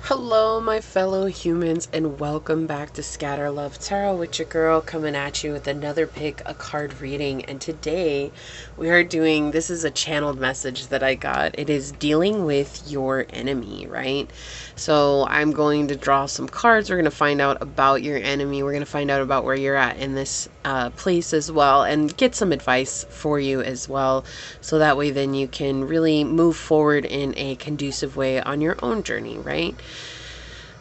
Hello, my fellow humans, and welcome back to Scatter Love Tarot with your girl, coming at you with another pick a card reading. And today we are doing, this is a channeled message that I got. It is dealing with your enemy, right? So I'm going to draw some cards. We're going to find out about your enemy. We're going to find out about where you're at in this place as well, and get some advice for you as well. So that way then you can really move forward in a conducive way on your own journey, right?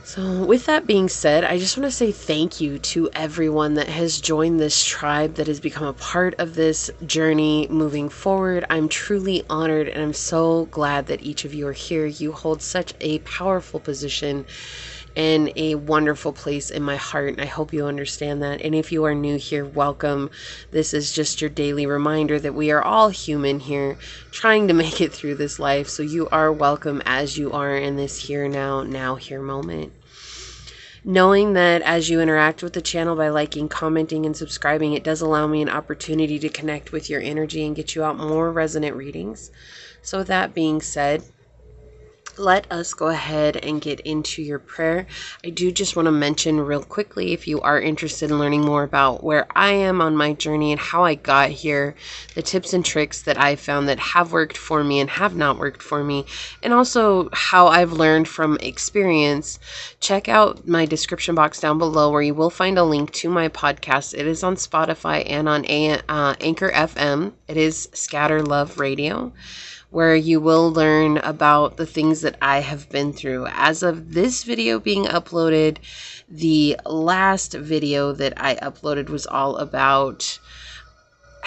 So with that being said, I just want to say thank you to everyone that has joined this tribe, that has become a part of this journey moving forward. I'm truly honored, and I'm so glad that each of you are here. You hold such a powerful position and a wonderful place in my heart, and I hope you understand that. And if you are new here, welcome. This is just your daily reminder that we are all human here, trying to make it through this life. So you are welcome as you are in this here now here moment. Knowing that as you interact with the channel by liking, commenting, and subscribing, it does allow me an opportunity to connect with your energy and get you out more resonant readings. So with that being said, let us go ahead and get into your prayer. I do just want to mention real quickly, if you are interested in learning more about where I am on my journey and how I got here, the tips and tricks that I found that have worked for me and have not worked for me, and also how I've learned from experience, check out my description box down below, where you will find a link to my podcast. It is on Spotify and on Anchor FM. It is Scatter Love Radio, where you will learn about the things that I have been through. As of this video being uploaded, the last video that I uploaded was all about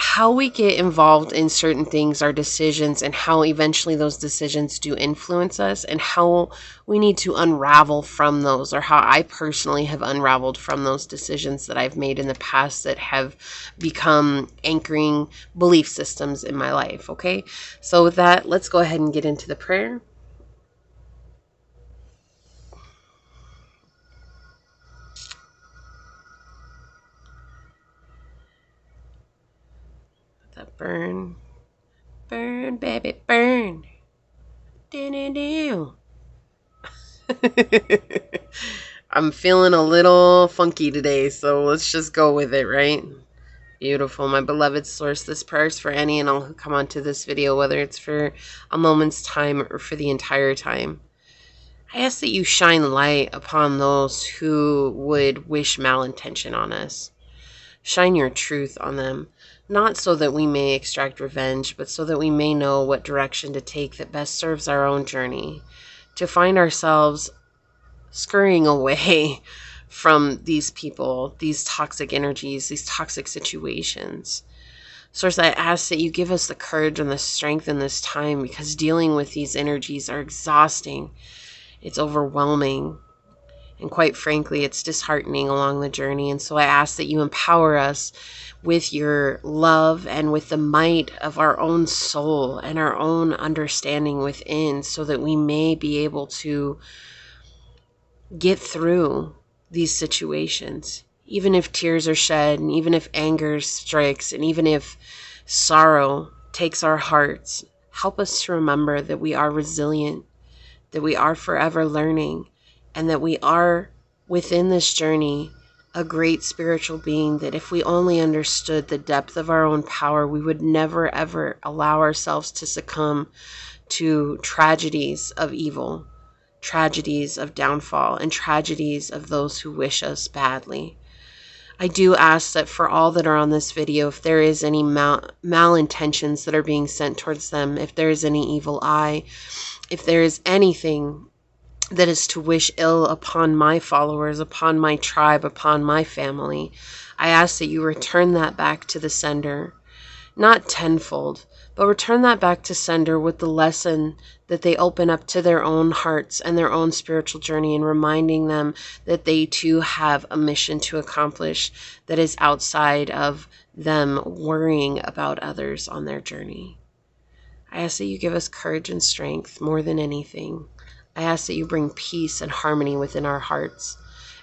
how we get involved in certain things, our decisions, and how eventually those decisions do influence us, and how we need to unravel from those, or how I personally have unraveled from those decisions that I've made in the past that have become anchoring belief systems in my life. Okay, so with that, let's go ahead and get into the prayer. Let that burn, burn, baby, burn. Do. I'm feeling a little funky today, so let's just go with it, right? Beautiful, my beloved source. This prayer is for any and all who come onto this video, whether it's for a moment's time or for the entire time. I ask that you shine light upon those who would wish malintention on us. Shine your truth on them, not so that we may extract revenge, but so that we may know what direction to take that best serves our own journey, to find ourselves scurrying away from these people, these toxic energies, these toxic situations. Source, I ask that you give us the courage and the strength in this time, because dealing with these energies are exhausting. It's overwhelming. And quite frankly, it's disheartening along the journey. And so I ask that you empower us with your love and with the might of our own soul and our own understanding within, so that we may be able to get through these situations, even if tears are shed, and even if anger strikes, and even if sorrow takes our hearts. Help us to remember that we are resilient, that we are forever learning, and that we are within this journey a great spiritual being, that if we only understood the depth of our own power, we would never ever allow ourselves to succumb to tragedies of evil, tragedies of downfall, and tragedies of those who wish us badly. I do ask that for all that are on this video, if there is any malintentions that are being sent towards them, if there is any evil eye, if there is anything that is to wish ill upon my followers, upon my tribe, upon my family, I ask that you return that back to the sender, not tenfold, but return that back to sender with the lesson that they open up to their own hearts and their own spiritual journey, and reminding them that they too have a mission to accomplish that is outside of them worrying about others on their journey. I ask that you give us courage and strength more than anything. I ask that you bring peace and harmony within our hearts.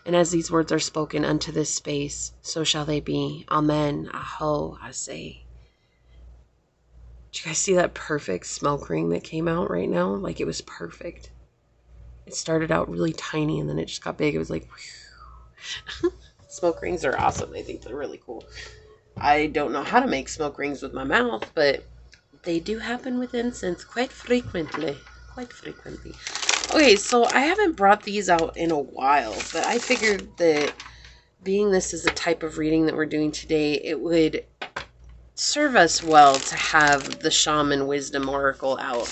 And as these words are spoken unto this space, so shall they be. Amen. Aho, I say. Did you guys see that perfect smoke ring that came out right now? Like, it was perfect. It started out really tiny and then it just got big. It was like, smoke rings are awesome. I think they're really cool. I don't know how to make smoke rings with my mouth, but they do happen with incense quite frequently. Quite frequently. Okay, so I haven't brought these out in a while, but I figured that being this is a type of reading that we're doing today, it would serve us well to have the Shaman Wisdom Oracle out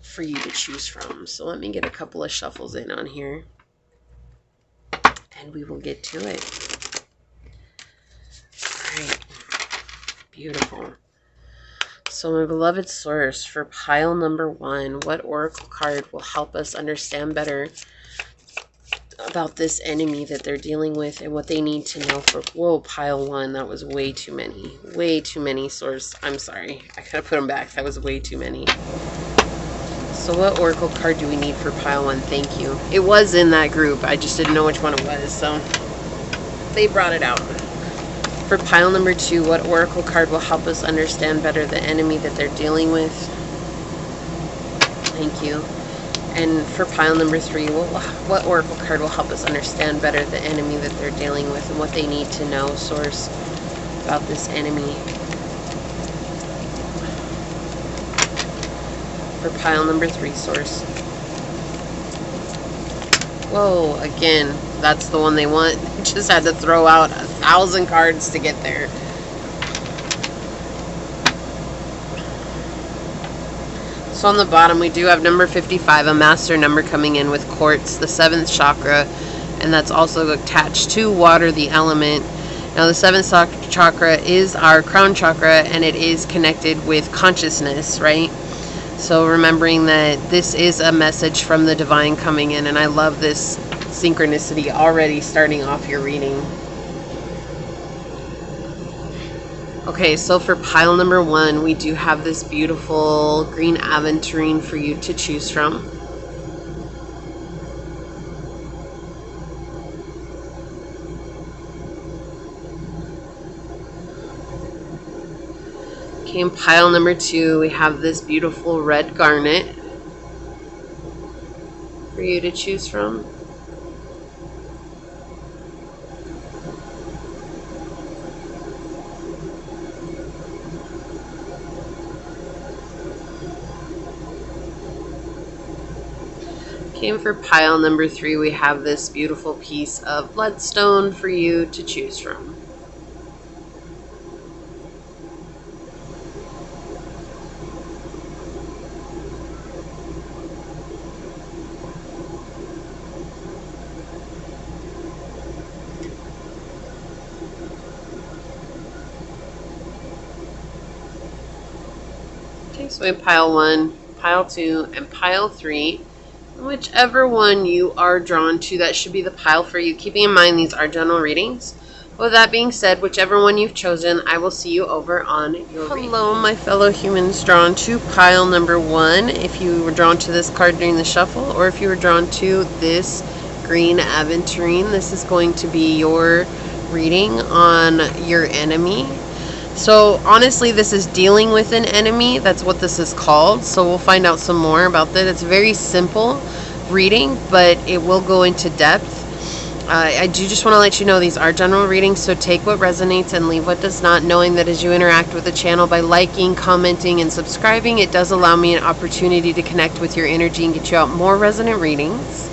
for you to choose from. So let me get a couple of shuffles in on here, and we will get to it. All right. Beautiful. So my beloved source, for pile number 1, what oracle card will help us understand better about this enemy that they're dealing with and what they need to know for... Whoa, pile 1. That was way too many. Way too many, source. I'm sorry. I gotta put them back. That was way too many. So what oracle card do we need for pile 1? Thank you. It was in that group. I just didn't know which one it was, so they brought it out. For pile number 2, what oracle card will help us understand better the enemy that they're dealing with? Thank you. And for pile number 3, what oracle card will help us understand better the enemy that they're dealing with and what they need to know, source, about this enemy? For pile number 3, source. Whoa, again, that's the one they want. Just had to throw out 1,000 cards to get there. So on the bottom we do have number 55, a master number coming in with quartz, the 7th chakra, and that's also attached to water, the element. Now the 7th chakra is our crown chakra, and it is connected with consciousness, right? So remembering that this is a message from the divine coming in, and I love this synchronicity already starting off your reading. Okay, so for pile number 1, we do have this beautiful green aventurine for you to choose from. Okay, in pile number 2, we have this beautiful red garnet for you to choose from. Okay, for pile number 3, we have this beautiful piece of bloodstone for you to choose from. Okay, so we have pile 1, pile 2, and pile 3. Whichever one you are drawn to, that should be the pile for you. Keeping in mind these are general readings. With that being said, whichever one you've chosen, I will see you over on your reading. Hello, my fellow humans drawn to pile number 1. If you were drawn to this card during the shuffle, or if you were drawn to this green aventurine, this is going to be your reading on your enemy. So honestly, this is dealing with an enemy. That's what this is called. So we'll find out some more about that. It's a very simple reading, but it will go into depth. I do just want to let you know these are general readings, so take what resonates and leave what does not, knowing that as you interact with the channel by liking, commenting, and subscribing, it does allow me an opportunity to connect with your energy and get you out more resonant readings.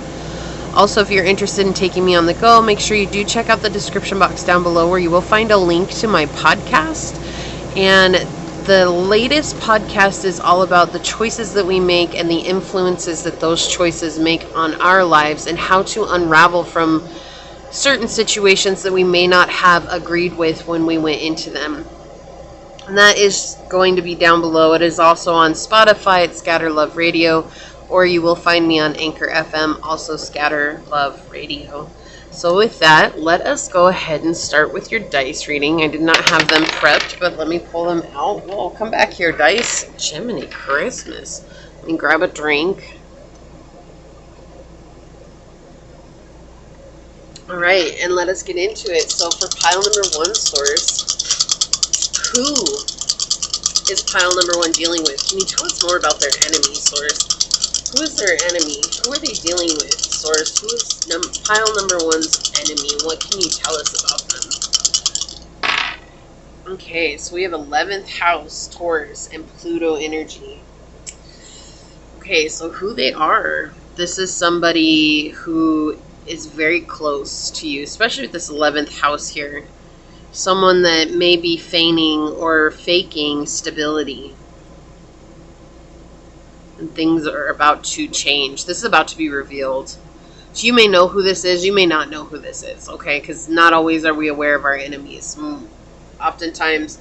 Also, if you're interested in taking me on the go, make sure you do check out the description box down below, where you will find a link to my podcast. And the latest podcast is all about the choices that we make and the influences that those choices make on our lives, and how to unravel from certain situations that we may not have agreed with when we went into them. And that is going to be down below. It is also on Spotify at Scatter Love Radio, or you will find me on Anchor FM, also Scatter Love Radio. So with that, let us go ahead and start with your dice reading. I did not have them prepped, but let me pull them out. Whoa, come back here, dice. Jiminy Christmas. Let me grab a drink. All right, and let us get into it. So for pile number 1, source, who is pile number 1 dealing with? Can you tell us more about their enemy, source? Who is their enemy? Who are they dealing with, Source? Who is pile number one's enemy? What can you tell us about them? Okay, so we have 11th house, Taurus, and Pluto energy. Okay, so who they are. This is somebody who is very close to you, especially with this 11th house here. Someone that may be feigning or faking stability. And things are about to change. This is about to be revealed. So you may know who this is. You may not know who this is, okay? Because not always are we aware of our enemies. Oftentimes,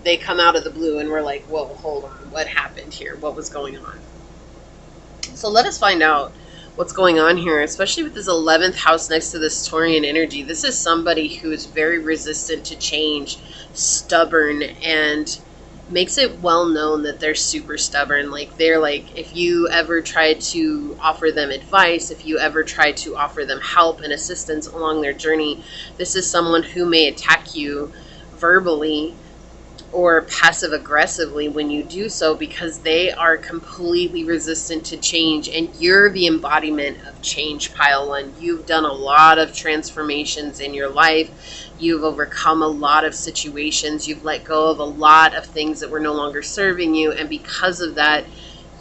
they come out of the blue and we're like, whoa, hold on. What happened here? What was going on? So let us find out what's going on here, especially with this 11th house next to this Taurian energy. This is somebody who is very resistant to change, stubborn, and makes it well known that they're super stubborn. Like, they're like, if you ever try to offer them advice, if you ever try to offer them help and assistance along their journey, this is someone who may attack you verbally or passive aggressively when you do so, because they are completely resistant to change, and you're the embodiment of change, pile one. You've done a lot of transformations in your life. You've overcome a lot of situations. You've let go of a lot of things that were no longer serving you, and because of that,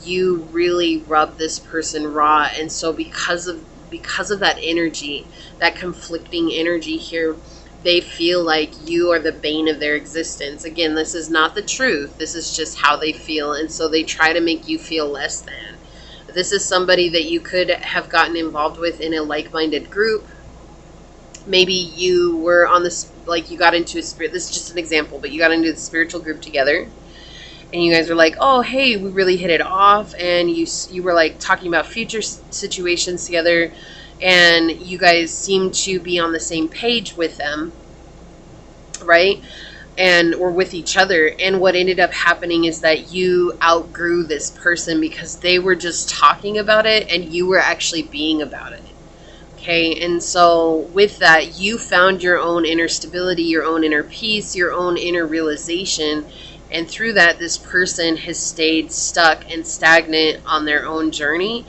you really rub this person raw. And so because of that energy, that conflicting energy here, they feel like you are the bane of their existence. Again, this is not the truth. This is just how they feel. And so they try to make you feel less than. This is somebody that you could have gotten involved with in a like-minded group. Maybe you were on this, like you got into a spirit. This is just an example, but you got into the spiritual group together. And you guys were like, oh, hey, we really hit it off. And you were like talking about future situations together. And you guys seem to be on the same page with them, right? Or with each other. And what ended up happening is that you outgrew this person because they were just talking about it and you were actually being about it. Okay, and so with that, you found your own inner stability, your own inner peace, your own inner realization. And through that, this person has stayed stuck and stagnant on their own journey.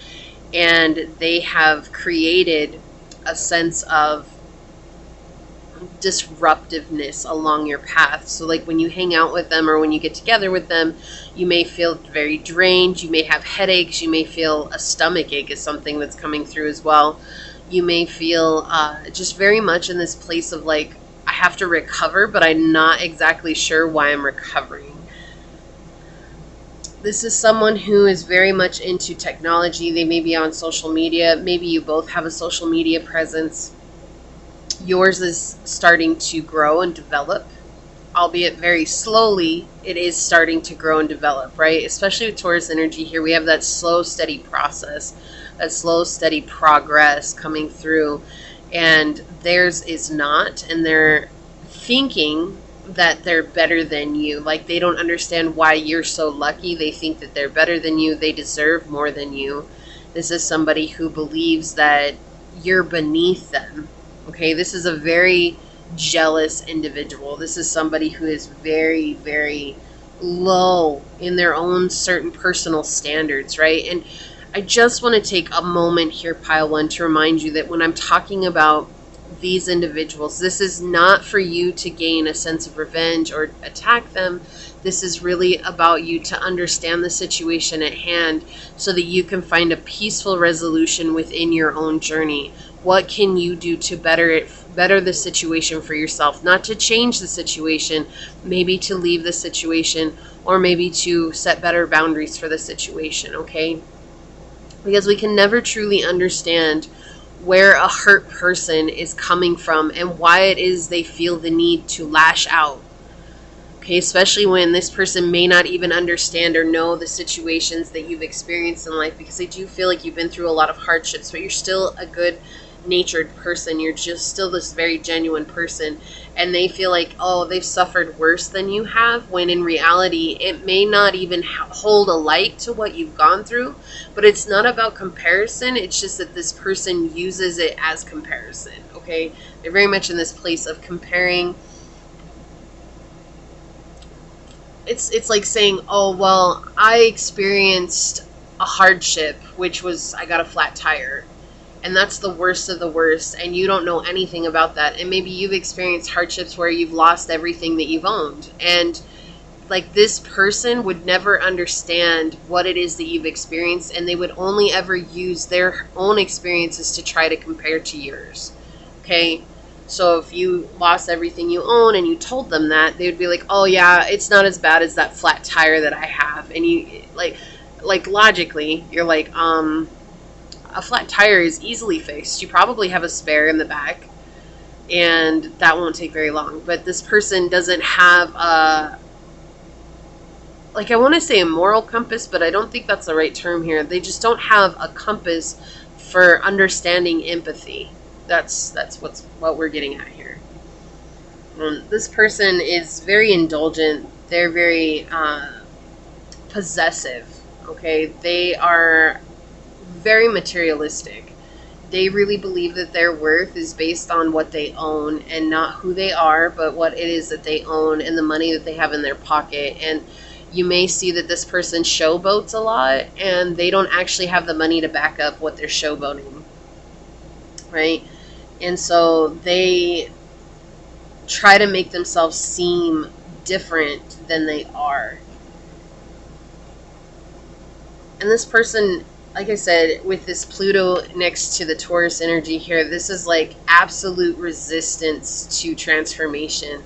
And they have created a sense of disruptiveness along your path. So like when you hang out with them or when you get together with them, you may feel very drained. You may have headaches. You may feel a stomach ache is something that's coming through as well. You may feel just very much in this place of like, I have to recover, but I'm not exactly sure why I'm recovering. This is someone who is very much into technology. They may be on social media. Maybe you both have a social media presence. Yours is starting to grow and develop, albeit very slowly. It is starting to grow and develop, right? Especially with Taurus energy here, we have that slow, steady process, that slow, steady progress coming through. And theirs is not, and they're thinking that they're better than you. Like, they don't understand why you're so lucky. They think that they're better than you. They deserve more than you. This is somebody who believes that you're beneath them. Okay, this is a very jealous individual. This is somebody who is very, very low in their own certain personal standards, right? And I just want to take a moment here, pile one, to remind you that when I'm talking about these individuals, this is not for you to gain a sense of revenge or attack them. This is really about you to understand the situation at hand so that you can find a peaceful resolution within your own journey. What can you do to better the situation for yourself? Not to change the situation, maybe to leave the situation, or maybe to set better boundaries for the situation, okay? Because we can never truly understand where a hurt person is coming from and why it is they feel the need to lash out. Okay, especially when this person may not even understand or know the situations that you've experienced in life, because they do feel like you've been through a lot of hardships, but you're still a good natured person. You're just still this very genuine person, and they feel like, oh, they've suffered worse than you have, when in reality it may not even hold a light to what you've gone through. But it's not about comparison. It's just that this person uses it as comparison. Okay, they're very much in this place of comparing. It's like saying, oh, well, I experienced a hardship, which was I got a flat tire. And that's the worst of the worst, and you don't know anything about that. And maybe you've experienced hardships where you've lost everything that you've owned. And like, this person would never understand what it is that you've experienced, and they would only ever use their own experiences to try to compare to yours. Okay? So if you lost everything you own and you told them that, they would be like, oh yeah, it's not as bad as that flat tire that I have. And you like logically, you're like, a flat tire is easily fixed. You probably have a spare in the back, and that won't take very long. But this person doesn't have a, like, I want to say a moral compass, but I don't think that's the right term here. They just don't have a compass for understanding empathy. That's what we're getting at here. This person is very indulgent. They're very possessive. Okay, they are very materialistic. They really believe that their worth is based on what they own, and not who they are, but what it is that they own and the money that they have in their pocket. And you may see that this person showboats a lot, and they don't actually have the money to back up what they're showboating, right? And so they try to make themselves seem different than they are. And this person, like I said, with this Pluto next to the Taurus energy here, this is like absolute resistance to transformation.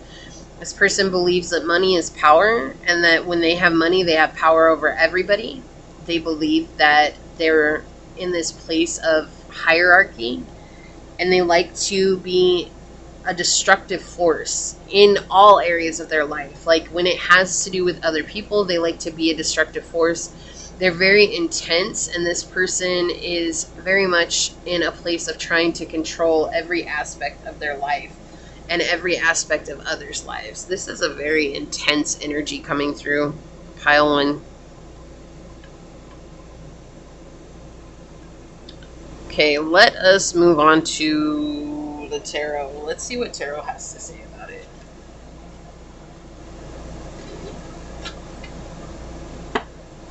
This person believes that money is power, and that when they have money, they have power over everybody. They believe that they're in this place of hierarchy, and they like to be a destructive force in all areas of their life. Like, when it has to do with other people, they like to be a destructive force. They're very intense, and this person is very much in a place of trying to control every aspect of their life and every aspect of others' lives. This is a very intense energy coming through, pile one. Okay, let us move on to the tarot. Let's see what tarot has to say about it.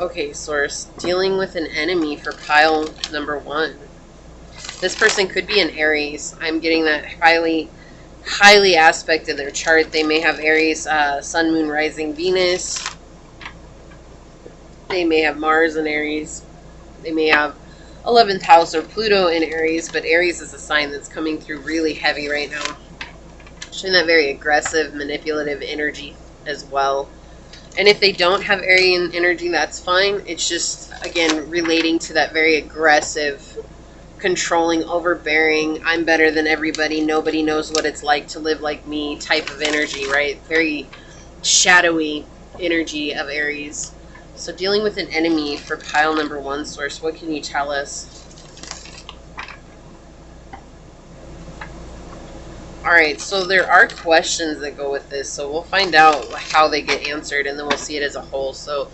Okay, source, dealing with an enemy for pile number one. This person could be an Aries. I'm getting that highly aspect of their chart. They may have Aries, Sun, Moon, Rising, Venus. They may have Mars in Aries. They may have 11th house or Pluto in Aries, but Aries is a sign that's coming through really heavy right now. Showing that very aggressive, manipulative energy as well. And if they don't have Arian energy, that's fine. It's just, again, relating to that very aggressive, controlling, overbearing, I'm better than everybody, nobody knows what it's like to live like me type of energy, right? Very shadowy energy of Aries. So dealing with an enemy for pile number one, source, what can you tell us? Alright, so there are questions that go with this, so we'll find out how they get answered, and then we'll see it as a whole. So,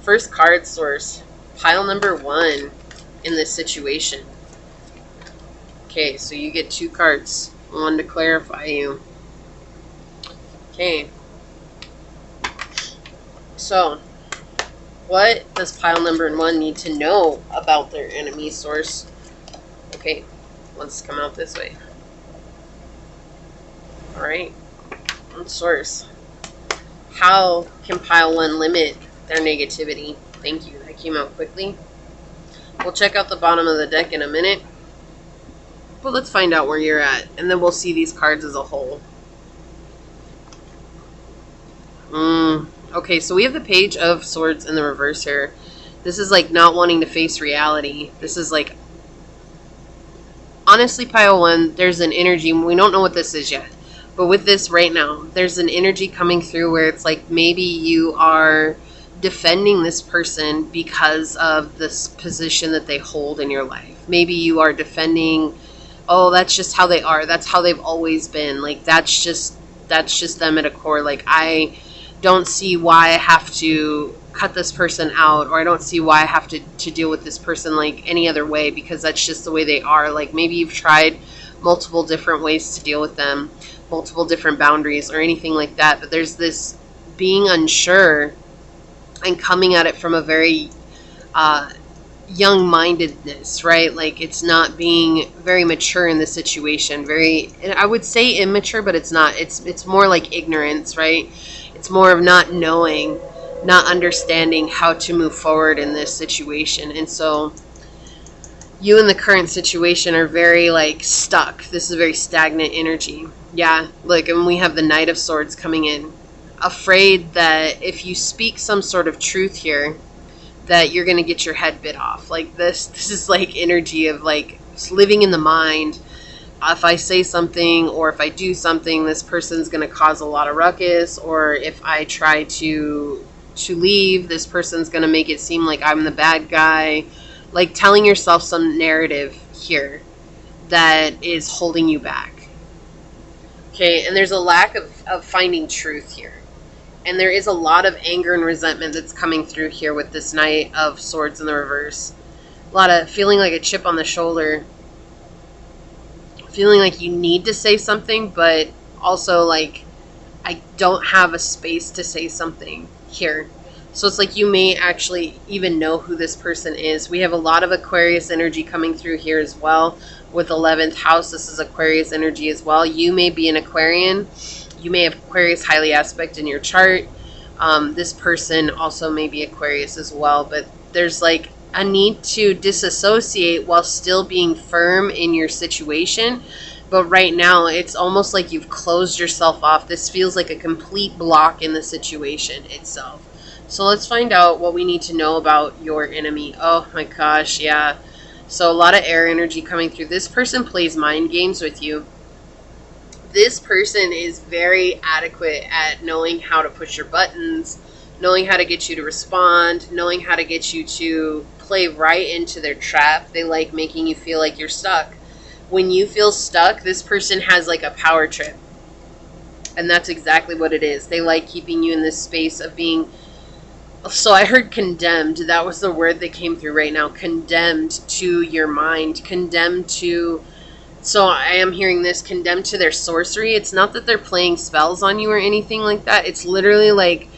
first card, source, pile number one in this situation. Okay, so you get two cards, one to clarify you. Okay. So, what does pile number one need to know about their enemy, source? Okay, let's come out this way. Alright, source. How can pile one limit their negativity? Thank you, that came out quickly. We'll check out the bottom of the deck in a minute. But let's find out where you're at, and then we'll see these cards as a whole. Okay, so we have the Page of Swords in the reverse here. This is like not wanting to face reality. This is like, honestly, pile one, there's an energy. We don't know what this is yet. But with this right now, there's an energy coming through where it's like maybe you are defending this person because of this position that they hold in your life. Maybe you are defending, oh, that's just how they are. That's how they've always been. Like, that's just them at a core. Like, I don't see why I have to cut this person out, or I don't see why I have to deal with this person like any other way, because that's just the way they are. Like, maybe you've tried multiple different ways to deal with them, multiple different boundaries or anything like that, but there's this being unsure and coming at it from a very young-mindedness, right? Like it's not being very mature in the situation. Very, and I would say immature, but it's not. It's more like ignorance, right? It's more of not knowing, not understanding how to move forward in this situation. And so you in the current situation are very like stuck. This is a very stagnant energy. Yeah, look, and we have the Knight of Swords coming in. Afraid that if you speak some sort of truth here, that you're going to get your head bit off. Like this is like energy of like living in the mind. If I say something or if I do something, this person's going to cause a lot of ruckus, or if I try to leave, this person's going to make it seem like I'm the bad guy. Like telling yourself some narrative here that is holding you back. Okay, and there's a lack of finding truth here. And there is a lot of anger and resentment that's coming through here with this Knight of Swords in the reverse. A lot of feeling like a chip on the shoulder. Feeling like you need to say something, but also like, I don't have a space to say something here. So it's like you may actually even know who this person is. We have a lot of Aquarius energy coming through here as well. With 11th house, this is Aquarius energy as well. You may be an Aquarian. You may have Aquarius highly aspect in your chart. This person also may be Aquarius as well. But there's like a need to disassociate while still being firm in your situation. But right now, it's almost like you've closed yourself off. This feels like a complete block in the situation itself. So let's find out what we need to know about your enemy. Oh my gosh, yeah. So a lot of air energy coming through. This person plays mind games with you. This person is very adequate at knowing how to push your buttons, knowing how to get you to respond, knowing how to get you to play right into their trap. They like making you feel like you're stuck. When you feel stuck, this person has like a power trip. And that's exactly what it is. They like keeping you in this space of being... So I heard condemned. That was the word that came through right now. Condemned to your mind. Condemned to... So I am hearing this, condemned to their sorcery. It's not that they're playing spells on you or anything like that. It's literally like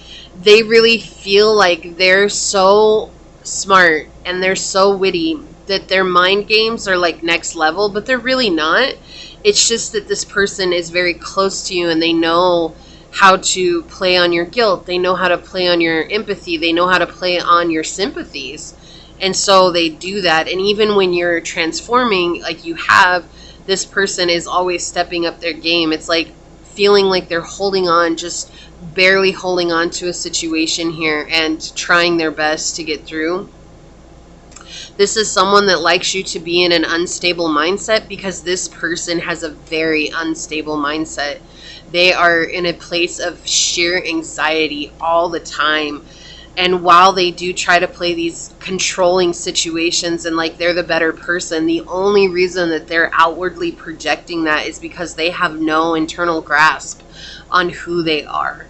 they really feel like they're so smart and they're so witty that their mind games are like next level, but they're really not. It's just that this person is very close to you and they know how to play on your guilt. They know how to play on your empathy. They know how to play on your sympathies. And so they do that. And even when you're transforming, like you have, this person is always stepping up their game. It's like feeling like they're holding on, just barely holding on to a situation here and trying their best to get through. This is someone that likes you to be in an unstable mindset because this person has a very unstable mindset. They are in a place of sheer anxiety all the time. And while they do try to play these controlling situations and like they're the better person, the only reason that they're outwardly projecting that is because they have no internal grasp on who they are.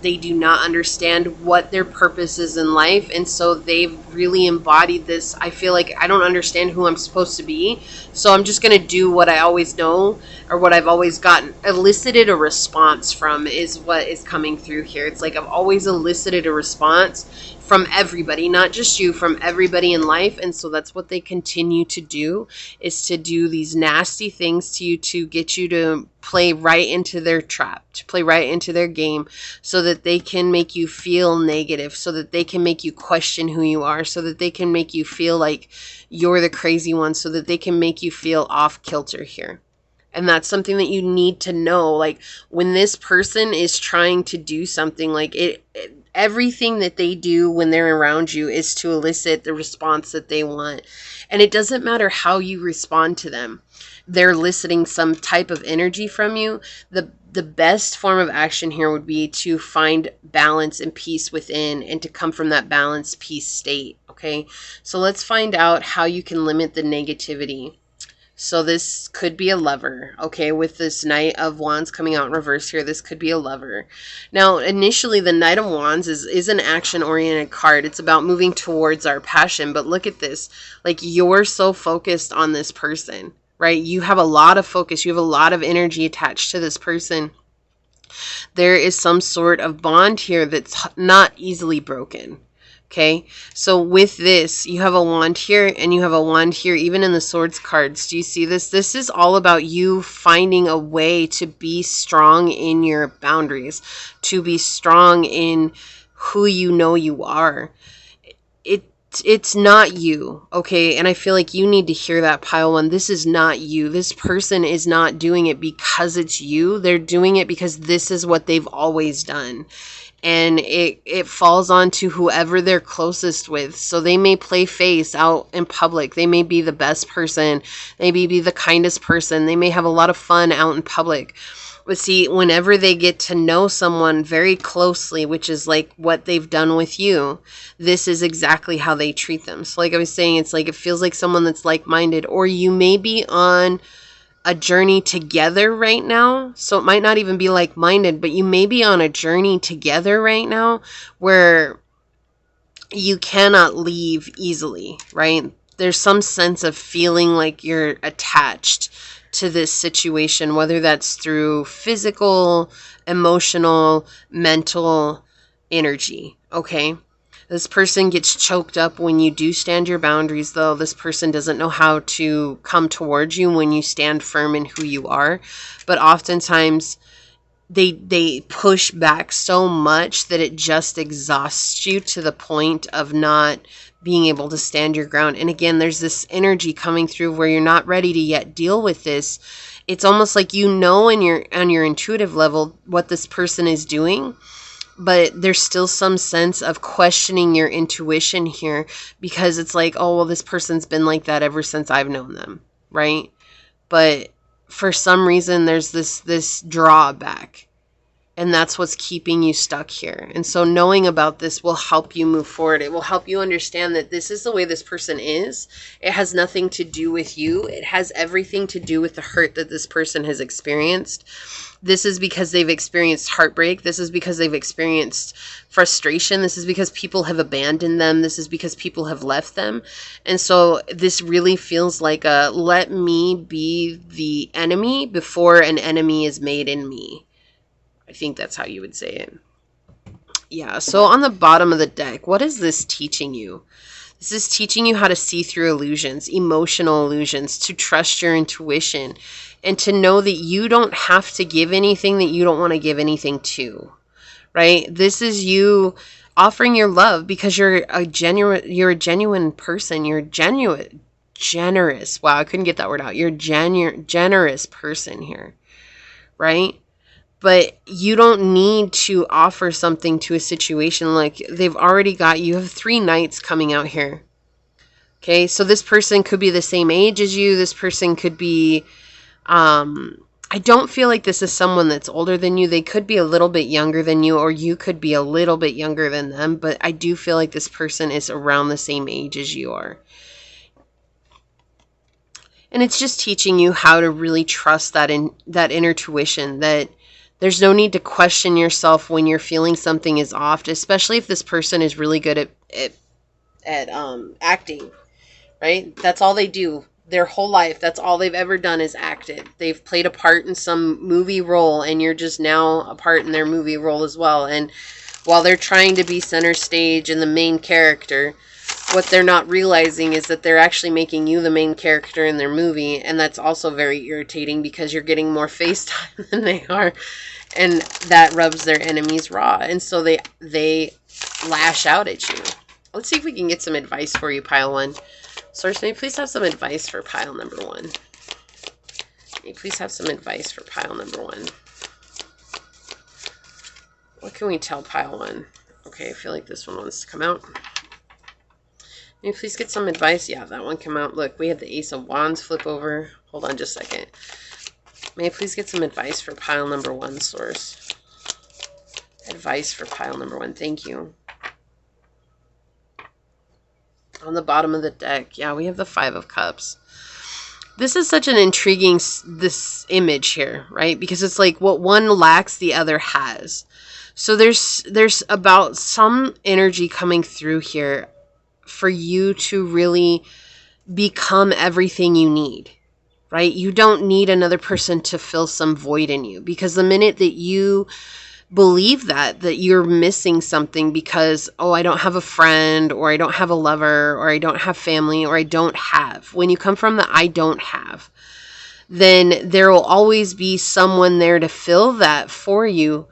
They do not understand what their purpose is in life. And so they've really embodied this. I feel like I don't understand who I'm supposed to be. So I'm just going to do what I always know or what I've always gotten elicited a response from is what is coming through here. It's like I've always elicited a response from everybody, not just you, from everybody in life. And so that's what they continue to do, is to do these nasty things to you to get you to play right into their trap, to play right into their game so that they can make you feel negative, so that they can make you question who you are, so that they can make you feel like you're the crazy one, so that they can make you feel off kilter here. And that's something that you need to know. Like when this person is trying to do something, like everything that they do when they're around you is to elicit the response that they want. And it doesn't matter how you respond to them. They're eliciting some type of energy from you. The best form of action here would be to find balance and peace within and to come from that balanced peace state. Okay, so let's find out how you can limit the negativity. So this could be a lover, okay, with this Knight of Wands coming out in reverse here. This could be a lover. Now, initially, the Knight of Wands is an action-oriented card. It's about moving towards our passion. But look at this. Like, you're so focused on this person, right? You have a lot of focus. You have a lot of energy attached to this person. There is some sort of bond here that's not easily broken. Okay, so with this, you have a wand here and you have a wand here, even in the swords cards. Do you see this? This is all about you finding a way to be strong in your boundaries, to be strong in who you know you are. It's not you, okay? And I feel like you need to hear that, pile one. This is not you. This person is not doing it because it's you. They're doing it because this is what they've always done. And it falls on to whoever they're closest with. So they may play face out in public. They may be the best person. They may be the kindest person. They may have a lot of fun out in public. But see, whenever they get to know someone very closely, which is like what they've done with you, this is exactly how they treat them. So like I was saying, it's like it feels like someone that's like-minded, or you may be on a journey together right now. So it might not even be like-minded, but you may be on a journey together right now where you cannot leave easily, right? There's some sense of feeling like you're attached to this situation, whether that's through physical, emotional, mental energy, okay? This person gets choked up when you do stand your boundaries, though. This person doesn't know how to come towards you when you stand firm in who you are. But oftentimes they push back so much that it just exhausts you to the point of not being able to stand your ground. And again, there's this energy coming through where you're not ready to yet deal with this. It's almost like you know on your intuitive level what this person is doing, but there's still some sense of questioning your intuition here, because it's like, oh, well, this person's been like that ever since I've known them, right? But for some reason, there's this drawback, and that's what's keeping you stuck here. And so knowing about this will help you move forward. It will help you understand that this is the way this person is. It has nothing to do with you. It has everything to do with the hurt that this person has experienced. This is because they've experienced heartbreak. This is because they've experienced frustration. This is because people have abandoned them. This is because people have left them. And so this really feels like a let me be the enemy before an enemy is made in me. I think that's how you would say it. Yeah, so on the bottom of the deck, what is this teaching you? This is teaching you how to see through illusions, emotional illusions, to trust your intuition, and to know that you don't have to give anything that you don't want to give anything to, right? This is you offering your love because you're a genuine person. You're generous. Wow, I couldn't get that word out. You're a generous person here, right? But you don't need to offer something to a situation like they've already got. You have 3 knights coming out here. Okay, so this person could be the same age as you. This person could be, I don't feel like this is someone that's older than you. They could be a little bit younger than you, or you could be a little bit younger than them. But I do feel like this person is around the same age as you are. And it's just teaching you how to really trust that inner tuition, that there's no need to question yourself when you're feeling something is off, especially if this person is really good at acting, right? That's all they do. Their whole life, that's all they've ever done is acted. They've played a part in some movie role, and you're just now a part in their movie role as well. And while they're trying to be center stage and the main character, what they're not realizing is that they're actually making you the main character in their movie. And that's also very irritating because you're getting more face time than they are. And that rubs their enemies raw. And so they lash out at you. Let's see if we can get some advice for you, pile 1. Source, may you please have some advice for pile number 1. May you please have some advice for pile number 1. What can we tell pile 1? Okay, I feel like this one wants to come out. May you please get some advice? Yeah, that one came out. Look, we had the Ace of Wands flip over. Hold on just a second. May I please get some advice for pile number 1, source? Advice for pile number 1. Thank you. On the bottom of the deck, yeah, we have the 5 of Cups. This is such an intriguing this image here, right? Because it's like what one lacks, the other has. So there's about some energy coming through here for you to really become everything you need, right? You don't need another person to fill some void in you, because the minute that you believe that you're missing something because, oh, I don't have a friend, or I don't have a lover, or I don't have family, or I don't have. When you come from the I don't have, then there will always be someone there to fill that for you,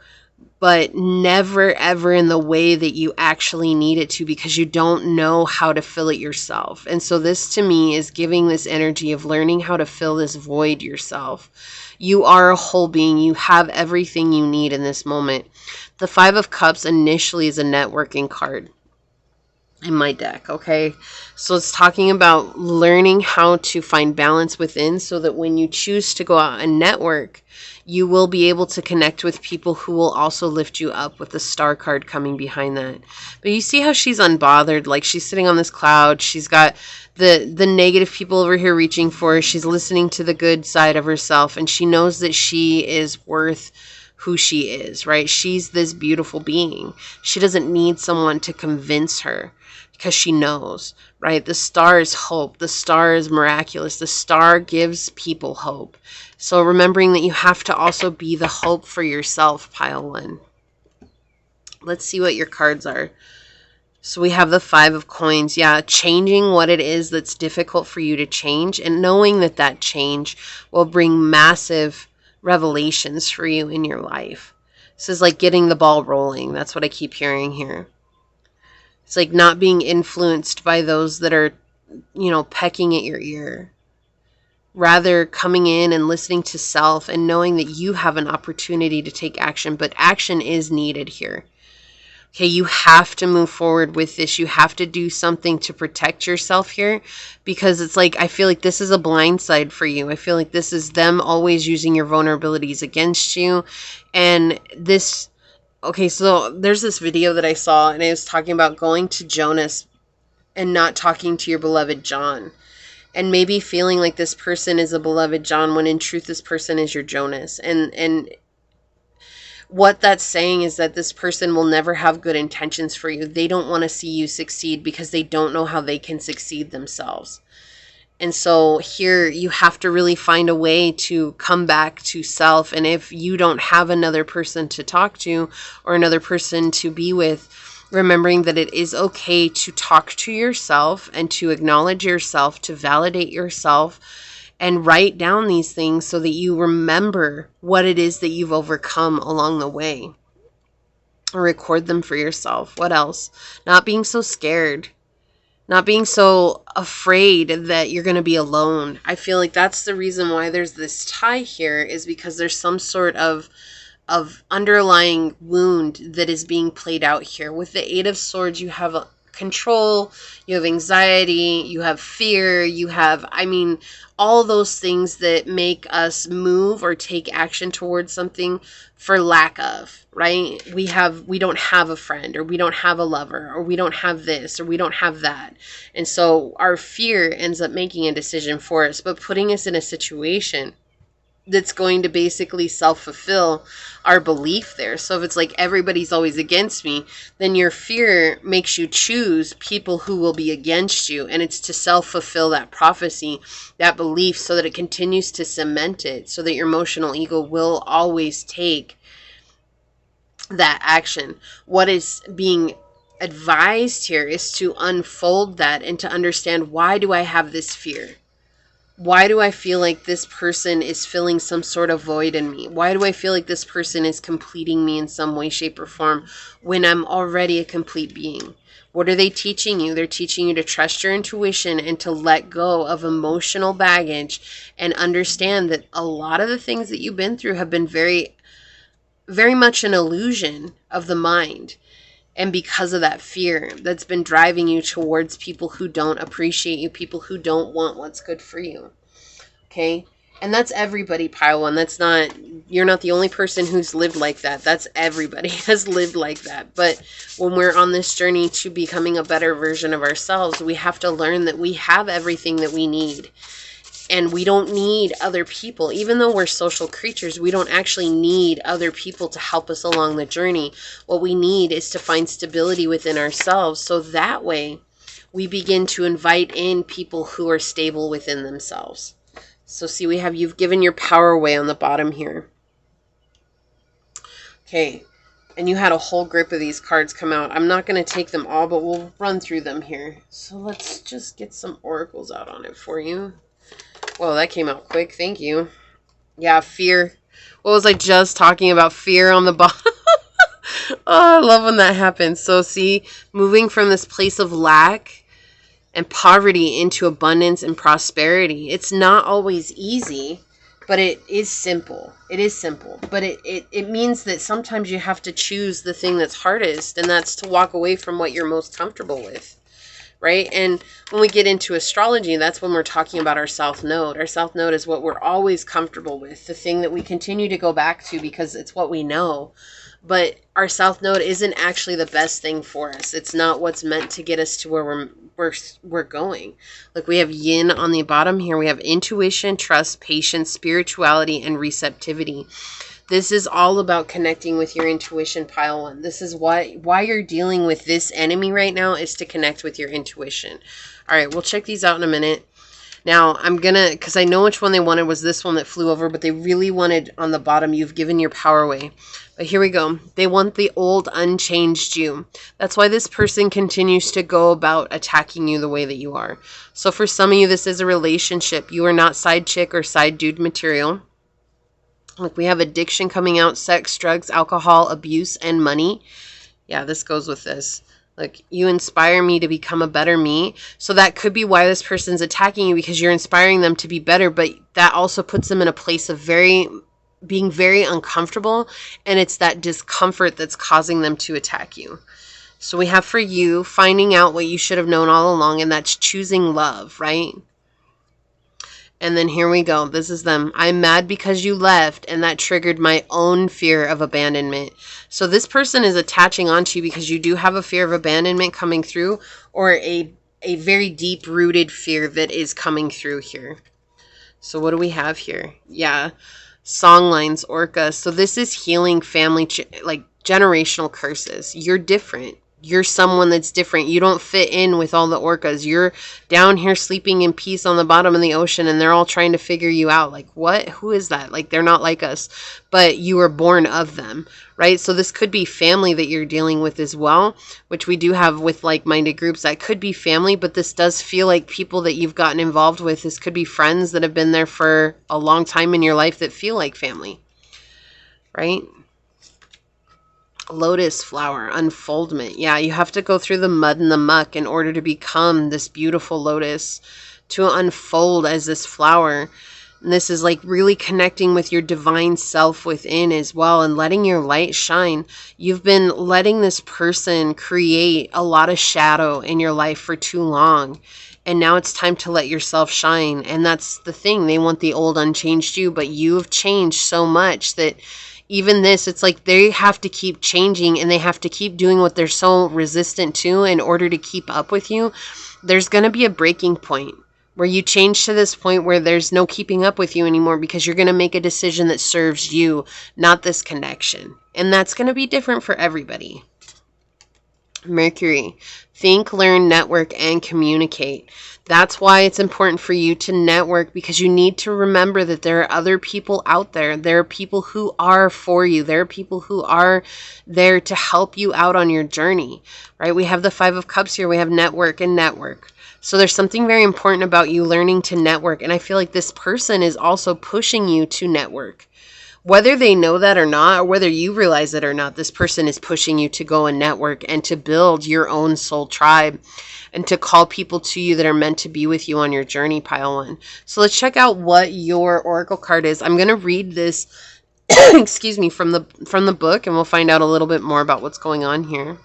but never ever in the way that you actually need it to, because you don't know how to fill it yourself. And so this to me is giving this energy of learning how to fill this void yourself. You are a whole being. You have everything you need in this moment. The Five of Cups initially is a networking card in my deck, okay? So it's talking about learning how to find balance within, so that when you choose to go out and network, you will be able to connect with people who will also lift you up, with the Star card coming behind that. But you see how she's unbothered, like she's sitting on this cloud. She's got the negative people over here reaching for her. She's listening to the good side of herself, and she knows that she is worth who she is, right? She's this beautiful being. She doesn't need someone to convince her, because she knows, right? The star is hope. The star is miraculous. The star gives people hope. So remembering that you have to also be the hope for yourself, pile one. Let's see what your cards are. So we have the Five of Coins. Yeah, changing what it is that's difficult for you to change, and knowing that that change will bring massive revelations for you in your life. This is like getting the ball rolling. That's what I keep hearing here. It's like not being influenced by those that are, pecking at your ear. Rather coming in and listening to self and knowing that you have an opportunity to take action, but action is needed here. Okay, you have to move forward with this. You have to do something to protect yourself here, because it's like, I feel like this is a blind side for you. I feel like this is them always using your vulnerabilities against you. And this, okay, so there's this video that I saw, and it was talking about going to Jonas and not talking to your beloved John. And maybe feeling like this person is a beloved John, when in truth this person is your Jonas. And what that's saying is that this person will never have good intentions for you. They don't want to see you succeed, because they don't know how they can succeed themselves. And so here you have to really find a way to come back to self. And if you don't have another person to talk to, or another person to be with, remembering that it is okay to talk to yourself and to acknowledge yourself, to validate yourself, and write down these things so that you remember what it is that you've overcome along the way. Or record them for yourself. What else? Not being so scared. Not being so afraid that you're going to be alone. I feel like that's the reason why there's this tie here, is because there's some sort of underlying wound that is being played out here. With the Eight of Swords, you have control, you have anxiety, you have fear, you have, all those things that make us move or take action towards something for lack of, right? We don't have a friend, or we don't have a lover, or we don't have this, or we don't have that. And so our fear ends up making a decision for us, but putting us in a situation that's going to basically self-fulfill our belief there. So if it's like everybody's always against me, then your fear makes you choose people who will be against you. And it's to self-fulfill that prophecy, that belief, so that it continues to cement it, so that your emotional ego will always take that action. What is being advised here is to unfold that and to understand, why do I have this fear? Why do I feel like this person is filling some sort of void in me? Why do I feel like this person is completing me in some way, shape, or form, when I'm already a complete being? What are they teaching you? They're teaching you to trust your intuition and to let go of emotional baggage, and understand that a lot of the things that you've been through have been very, very much an illusion of the mind. And because of that fear that's been driving you towards people who don't appreciate you, people who don't want what's good for you. Okay? And that's everybody, pile one. You're not the only person who's lived like that. That's everybody has lived like that. But when we're on this journey to becoming a better version of ourselves, we have to learn that we have everything that we need. And we don't need other people. Even though we're social creatures, we don't actually need other people to help us along the journey. What we need is to find stability within ourselves, so that way we begin to invite in people who are stable within themselves. So see, you've given your power away on the bottom here. Okay, And you had a whole grip of these cards come out. I'm not going to take them all, but we'll run through them here. So let's just get some oracles out on it for you. Whoa, that came out quick. Thank you. Yeah, fear. What was I just talking about? Fear on the bottom. Oh, I love when that happens. So see, moving from this place of lack and poverty into abundance and prosperity. It's not always easy, but it is simple. It is simple. But it means that sometimes you have to choose the thing that's hardest, and that's to walk away from what you're most comfortable with. Right? And when we get into astrology, that's when we're talking about our South Node. Our South Node is what we're always comfortable with, the thing that we continue to go back to because it's what we know. But our South Node isn't actually the best thing for us. It's not what's meant to get us to where we're going. Like we have yin on the bottom here. We have intuition, trust, patience, spirituality, and receptivity. This is all about connecting with your intuition, pile one. This is why you're dealing with this enemy right now, is to connect with your intuition. All right, we'll check these out in a minute. Now, I'm going to, because I know which one they wanted was this one that flew over, but they really wanted on the bottom, you've given your power away. But here we go. They want the old, unchanged you. That's why this person continues to go about attacking you the way that you are. So for some of you, this is a relationship. You are not side chick or side dude material. Like we have addiction coming out, sex, drugs, alcohol, abuse, and money. Yeah, this goes with this. Like, you inspire me to become a better me. So that could be why this person's attacking you, because you're inspiring them to be better. But that also puts them in a place of being very uncomfortable. And it's that discomfort that's causing them to attack you. So we have for you, finding out what you should have known all along. And that's choosing love, right? And then here we go. This is them. I'm mad because you left, and that triggered my own fear of abandonment. So this person is attaching onto you because you do have a fear of abandonment coming through, or a very deep-rooted fear that is coming through here. So what do we have here? Yeah, songlines, orca. So this is healing family, like generational curses. You're different. You're someone that's different. You don't fit in with all the orcas. You're down here sleeping in peace on the bottom of the ocean, and they're all trying to figure you out. Like, what? Who is that? Like, they're not like us, but you were born of them, right? So this could be family that you're dealing with as well, which we do have with like-minded groups. That could be family, but this does feel like people that you've gotten involved with. This could be friends that have been there for a long time in your life that feel like family, right? Lotus flower, unfoldment. Yeah, you have to go through the mud and the muck in order to become this beautiful lotus, to unfold as this flower. And this is like really connecting with your divine self within as well, and letting your light shine. You've been letting this person create a lot of shadow in your life for too long. And now it's time to let yourself shine. And that's the thing. They want the old unchanged you, but you've changed so much that even this, it's like they have to keep changing, and they have to keep doing what they're so resistant to in order to keep up with you. There's going to be a breaking point where you change to this point where there's no keeping up with you anymore, because you're going to make a decision that serves you, not this connection. And that's going to be different for everybody. Mercury, think, learn, network, and communicate. That's why it's important for you to network, because you need to remember that there are other people out there. There are people who are for you. There are people who are there to help you out on your journey, right? We have the 5 of Cups here. We have network and network. So there's something very important about you learning to network. And I feel like this person is also pushing you to network. Whether they know that or not, or whether you realize it or not, this person is pushing you to go and network and to build your own soul tribe, and to call people to you that are meant to be with you on your journey, pile one. So let's check out what your oracle card is. I'm going to read this, excuse me, from the book, and we'll find out a little bit more about what's going on here.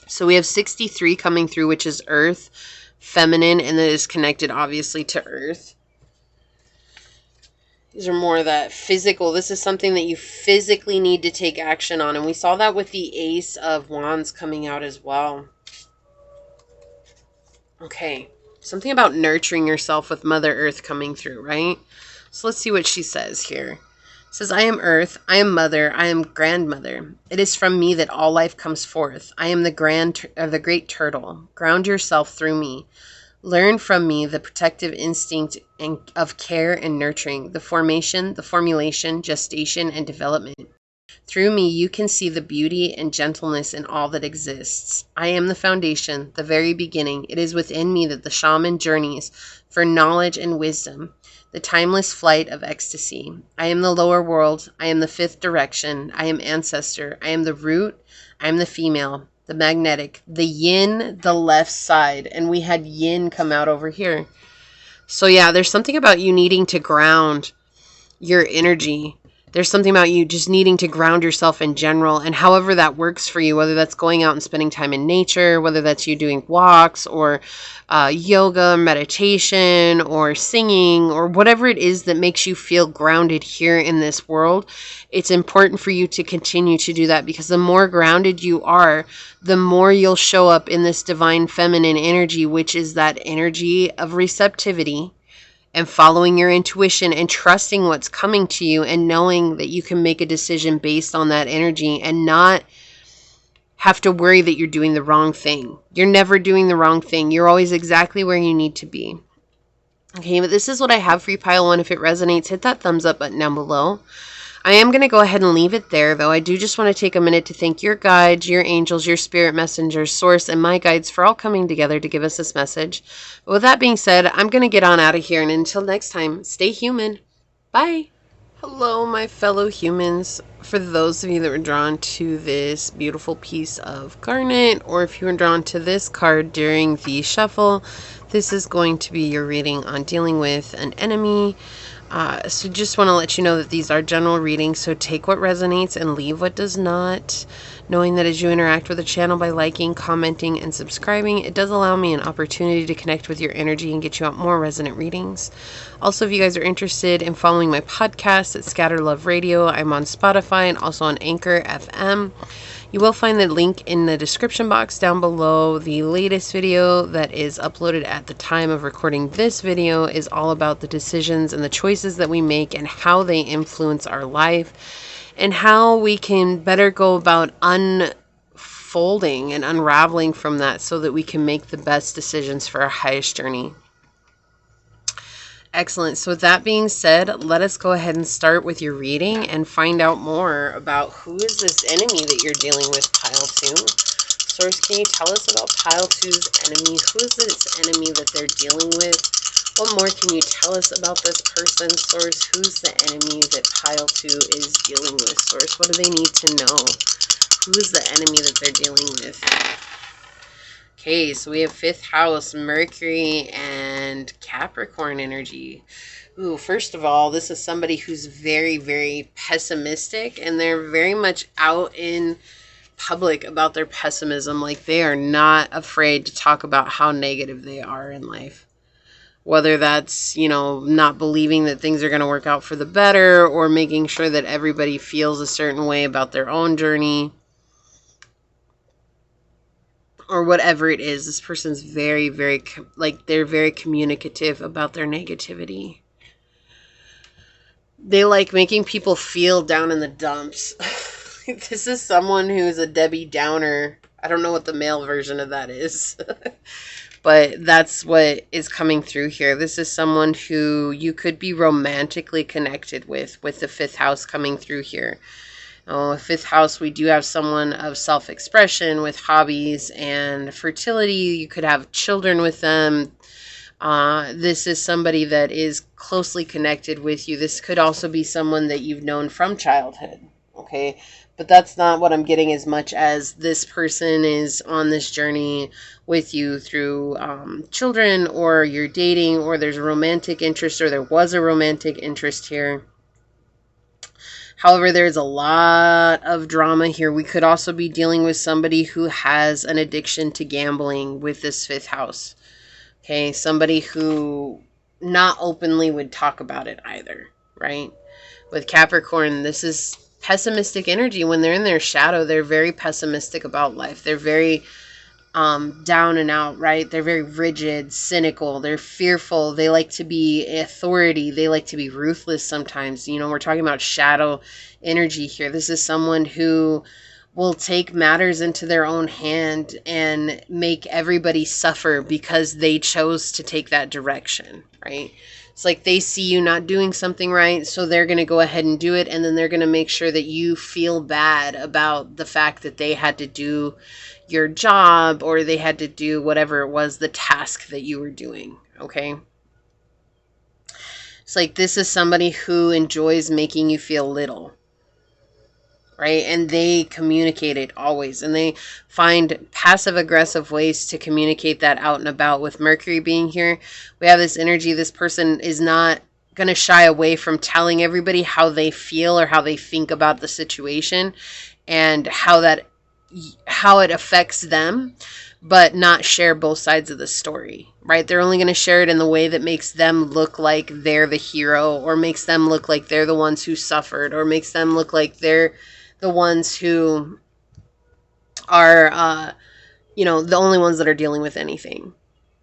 So we have 63 coming through, which is earth, feminine, and that is connected obviously to earth. These are more that physical. This is something that you physically need to take action on. And we saw that with the Ace of Wands coming out as well. Okay. Something about nurturing yourself with Mother Earth coming through, right? So let's see what she says here. It says, I am Earth, I am Mother, I am Grandmother. It is from me that all life comes forth. I am the great turtle. Ground yourself through me. Learn from me the protective instinct of care and nurturing, the formation, the formulation, gestation, and development. Through me, you can see the beauty and gentleness in all that exists. I am the foundation, the very beginning. It is within me that the shaman journeys for knowledge and wisdom, the timeless flight of ecstasy. I am the lower world. I am the fifth direction. I am ancestor. I am the root. I am the female, the magnetic, the yin, the left side. And we had yin come out over here. So yeah, there's something about you needing to ground your energy. There's something about you just needing to ground yourself in general, and however that works for you, whether that's going out and spending time in nature, whether that's you doing walks or yoga, meditation, or singing, or whatever it is that makes you feel grounded here in this world. It's important for you to continue to do that, because the more grounded you are, the more you'll show up in this divine feminine energy, which is that energy of receptivity and following your intuition and trusting what's coming to you and knowing that you can make a decision based on that energy and not have to worry that you're doing the wrong thing. You're never doing the wrong thing. You're always exactly where you need to be. Okay, but this is what I have for you, Pile 1. If it resonates, hit that thumbs up button down below. I am going to go ahead and leave it there, though. I do just want to take a minute to thank your guides, your angels, your spirit messengers, source, and my guides for all coming together to give us this message. But with that being said, I'm going to get on out of here, and until next time, stay human. Bye. Hello, my fellow humans. For those of you that were drawn to this beautiful piece of garnet, or if you were drawn to this card during the shuffle, this is going to be your reading on dealing with an enemy. So just want to let you know that these are general readings, so take what resonates and leave what does not. Knowing that as you interact with the channel by liking, commenting, and subscribing, it does allow me an opportunity to connect with your energy and get you out more resonant readings. Also, if you guys are interested in following my podcast at Scatter Love Radio, I'm on Spotify and also on Anchor FM. You will find the link in the description box down below. The latest video that is uploaded at the time of recording this video is all about the decisions and the choices that we make and how they influence our life and how we can better go about unfolding and unraveling from that so that we can make the best decisions for our highest journey. Excellent. So with that being said, let us go ahead and start with your reading and find out more about who is this enemy that you're dealing with, Pile 2. Source, can you tell us about Pile 2's enemy? Who is this enemy that they're dealing with? What more can you tell us about this person, Source? Who's the enemy that Pile 2 is dealing with, Source? What do they need to know? Who is the enemy that they're dealing with? Okay, so we have 5th house, Mercury, and Capricorn energy. Ooh, first of all, this is somebody who's very, very pessimistic, and they're very much out in public about their pessimism. Like, they are not afraid to talk about how negative they are in life. Whether that's, not believing that things are going to work out for the better, or making sure that everybody feels a certain way about their own journey, or whatever it is. This person's very, very, they're very communicative about their negativity. They like making people feel down in the dumps. This is someone who's a Debbie Downer. I don't know what the male version of that is. But that's what is coming through here. This is someone who you could be romantically connected with the 5th house coming through here. 5th house, we do have someone of self-expression with hobbies and fertility. You could have children with them. This is somebody that is closely connected with you. This could also be someone that you've known from childhood, okay? But that's not what I'm getting as much as this person is on this journey with you through children, or you're dating, or there's a romantic interest, or there was a romantic interest here. However, there's a lot of drama here. We could also be dealing with somebody who has an addiction to gambling with this 5th house. Okay, somebody who not openly would talk about it either, right? With Capricorn, this is pessimistic energy. When they're in their shadow, they're very pessimistic about life. They're very down and out, right? They're very rigid, cynical. They're fearful. They like to be authority. They like to be ruthless sometimes. We're talking about shadow energy here. This is someone who will take matters into their own hand and make everybody suffer because they chose to take that direction, right? It's like they see you not doing something right, so they're going to go ahead and do it, and then they're going to make sure that you feel bad about the fact that they had to do your job, or they had to do whatever it was, the task that you were doing, okay? It's like this is somebody who enjoys making you feel little, right? And they communicate it always, and they find passive aggressive ways to communicate that out and about. With Mercury being here, we have this energy. This person is not going to shy away from telling everybody how they feel or how they think about the situation and how it affects them, but not share both sides of the story, right? They're only going to share it in the way that makes them look like they're the hero, or makes them look like they're the ones who suffered, or makes them look like they're the ones who are, the only ones that are dealing with anything.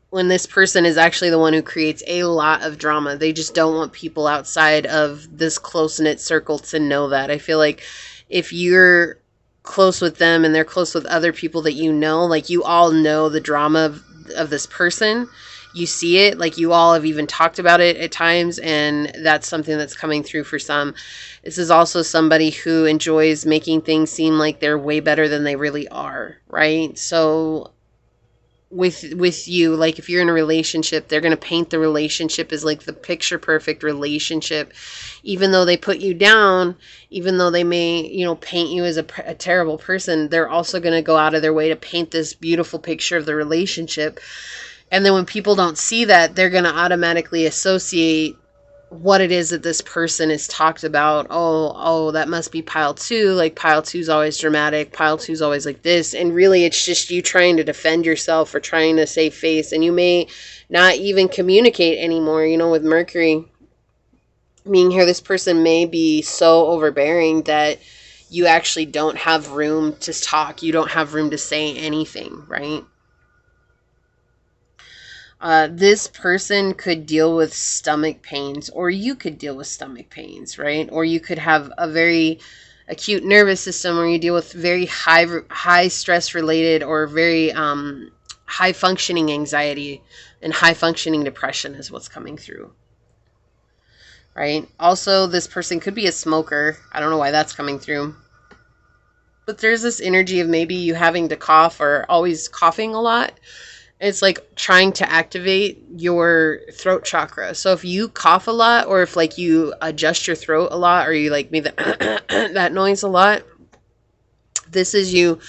When this person is actually the one who creates a lot of drama. They just don't want people outside of this close-knit circle to know that. I feel like if you're close with them and they're close with other people that you know, like you all know the drama of this person. You see it, like you all have even talked about it at times, and that's something that's coming through for some. This is also somebody who enjoys making things seem like they're way better than they really are, right? So with you, like if you're in a relationship, they're going to paint the relationship as like the picture perfect relationship, even though they put you down, even though they may, paint you as a terrible person. They're also going to go out of their way to paint this beautiful picture of the relationship. And then when people don't see that, they're going to automatically associate what it is that this person is talked about. Oh, that must be pile 2. Like pile 2 is always dramatic. Pile 2 is always like this. And really it's just you trying to defend yourself or trying to save face. And you may not even communicate anymore. With Mercury being here, this person may be so overbearing that you actually don't have room to talk. You don't have room to say anything, right? This person could deal with stomach pains, or you could deal with stomach pains, right? Or you could have a very acute nervous system where you deal with very high stress related or very high functioning anxiety and high functioning depression is what's coming through, right? Also, this person could be a smoker. I don't know why that's coming through. But there's this energy of maybe you having to cough or always coughing a lot. It's like trying to activate your throat chakra. So if you cough a lot, or if like you adjust your throat a lot, or you like make that noise a lot, this is you,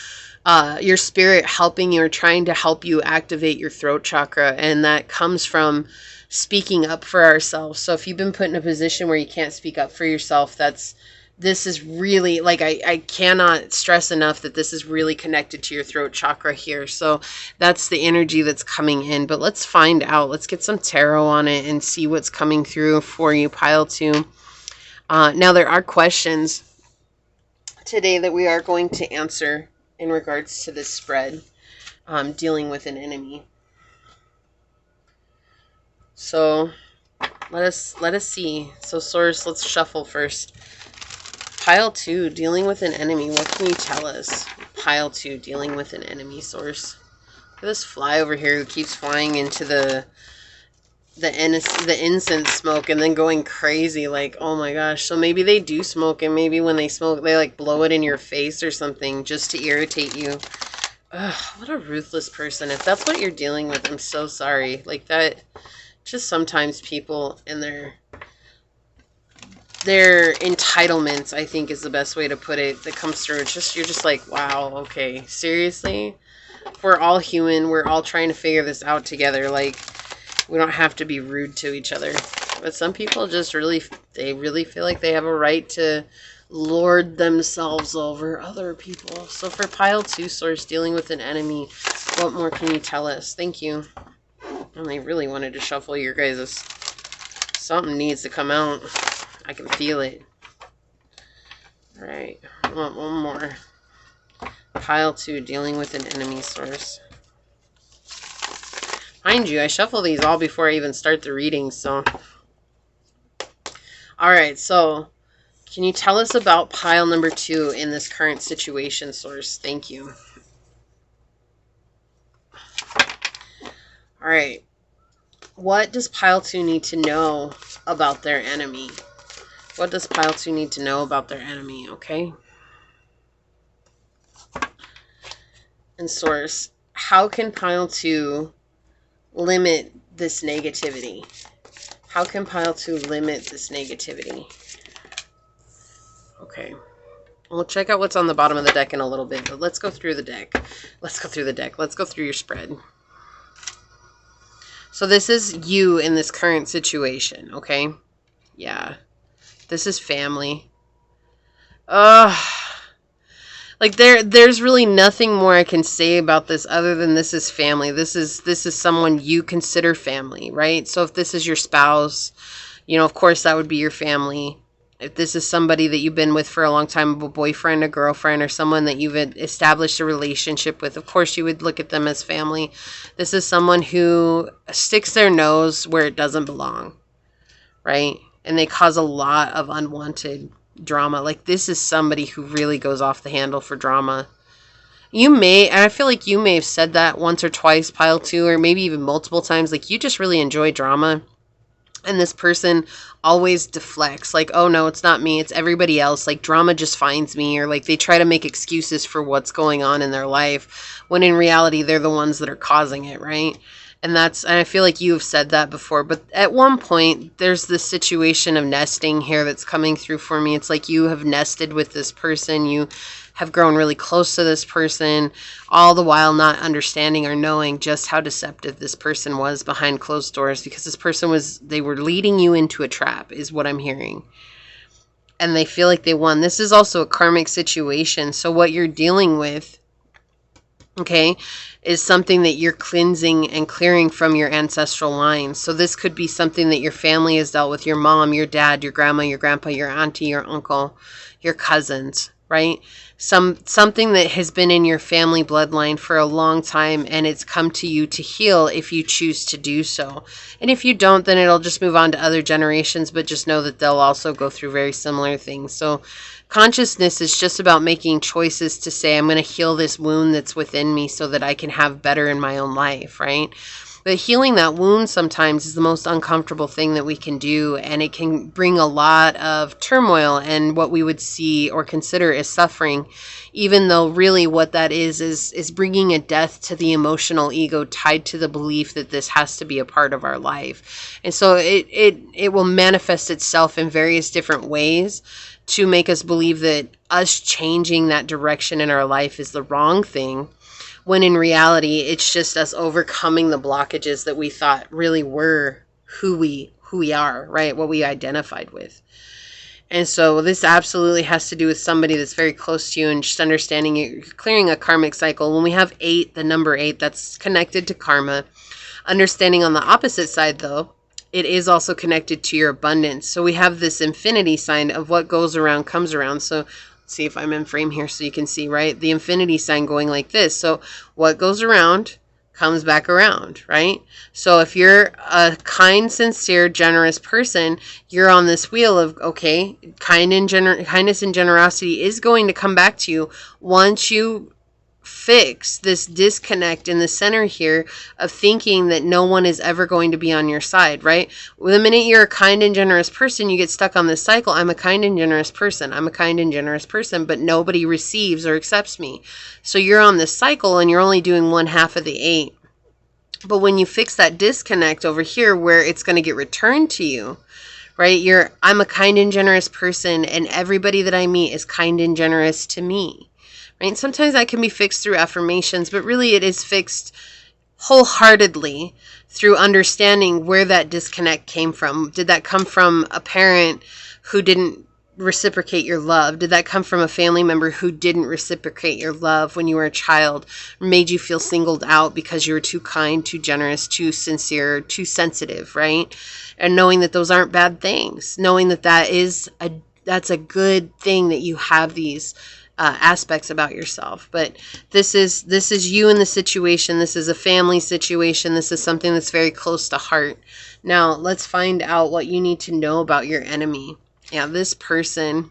your spirit helping you or trying to help you activate your throat chakra. And that comes from speaking up for ourselves. So if you've been put in a position where you can't speak up for yourself, this is really, like, I cannot stress enough that this is really connected to your throat chakra here. So that's the energy that's coming in. But let's find out. Let's get some tarot on it and see what's coming through for you, pile 2. Now, there are questions today that we are going to answer in regards to this spread, dealing with an enemy. So let us see. So Source, let's shuffle first. Pile 2, dealing with an enemy. What can you tell us? Pile 2, dealing with an enemy, Source. Look at this fly over here who keeps flying into the incense smoke and then going crazy. Like, oh my gosh. So maybe they do smoke, and maybe when they smoke, they like blow it in your face or something just to irritate you. Ugh, what a ruthless person. If that's what you're dealing with, I'm so sorry. Like that, just sometimes people and their entitlements, I think is the best way to put it, that comes through. It's just, you're just like, wow, okay, seriously? We're all human. We're all trying to figure this out together. Like, we don't have to be rude to each other. But some people just really feel like they have a right to lord themselves over other people. So for pile 2, Source, dealing with an enemy, what more can you tell us? Thank you. And I really wanted to shuffle your guys'. Something needs to come out. I can feel it. All right, I want one more. Pile 2, dealing with an enemy, Source. Mind you, I shuffle these all before I even start the reading, so. All right, so can you tell us about pile number 2 in this current situation, Source? Thank you. All right. What does pile 2 need to know about their enemy? What does pile 2 need to know about their enemy, okay? And source, how can pile 2 limit this negativity? How can pile 2 limit this negativity? Okay. We'll check out what's on the bottom of the deck in a little bit, but let's go through the deck. Let's go through the deck. Let's go through your spread. So this is you in this current situation, okay? Yeah. This is family. Like there's really nothing more I can say about this other than this is family. This is someone you consider family, right? So if this is your spouse, you know, of course that would be your family. If this is somebody that you've been with for a long time, a boyfriend, a girlfriend, or someone that you've established a relationship with, of course you would look at them as family. This is someone who sticks their nose where it doesn't belong, right? And they cause a lot of unwanted drama. Like this is somebody who really goes off the handle for drama. I feel like you may have said that once or twice, pile 2, or maybe even multiple times. Like you just really enjoy drama. And this person always deflects, like, oh no, it's not me, it's everybody else. Like drama just finds me, or like they try to make excuses for what's going on in their life, when in reality they're the ones that are causing it, right? And I feel like you have said that before, but at one point there's this situation of nesting here that's coming through for me. It's like you have nested with this person, you have grown really close to this person, all the while not understanding or knowing just how deceptive this person was behind closed doors, because this person they were leading you into a trap, is what I'm hearing. And they feel like they won. This is also a karmic situation. So what you're dealing with, okay, is something that you're cleansing and clearing from your ancestral line. So this could be something that your family has dealt with, your mom, your dad, your grandma, your grandpa, your auntie, your uncle, your cousins, right? Something that has been in your family bloodline for a long time, and it's come to you to heal if you choose to do so. And if you don't, then it'll just move on to other generations, but just know that they'll also go through very similar things. So consciousness is just about making choices to say, I'm going to heal this wound that's within me so that I can have better in my own life, right? But healing that wound sometimes is the most uncomfortable thing that we can do, and it can bring a lot of turmoil and what we would see or consider as suffering, even though really what that is bringing a death to the emotional ego tied to the belief that this has to be a part of our life. And so it will manifest itself in various different ways to make us believe that us changing that direction in our life is the wrong thing, when in reality, it's just us overcoming the blockages that we thought really were who we are, right? What we identified with. And so this absolutely has to do with somebody that's very close to you, and just understanding you're clearing a karmic cycle. When we have 8, the number 8, that's connected to karma. Understanding on the opposite side, though, it is also connected to your abundance. So we have this infinity sign of what goes around comes around. So see if I'm in frame here so you can see, right? The infinity sign going like this. So what goes around comes back around, right? So if you're a kind, sincere, generous person, you're on this wheel of, okay, kindness and generosity is going to come back to you once you fix this disconnect in the center here of thinking that no one is ever going to be on your side, right? The minute you're a kind and generous person, you get stuck on this cycle. I'm a kind and generous person. I'm a kind and generous person, but nobody receives or accepts me. So you're on this cycle and you're only doing one half of the 8. But when you fix that disconnect over here where it's going to get returned to you, right? I'm a kind and generous person, and everybody that I meet is kind and generous to me. Right? Sometimes that can be fixed through affirmations, but really it is fixed wholeheartedly through understanding where that disconnect came from. Did that come from a parent who didn't reciprocate your love? Did that come from a family member who didn't reciprocate your love when you were a child, made you feel singled out because you were too kind, too generous, too sincere, too sensitive, right? And knowing that those aren't bad things, knowing that that's a good thing that you have these aspects about yourself. But this is you in the situation. This is a family situation. This is something that's very close to heart. Now let's find out what you need to know about your enemy. Yeah, this person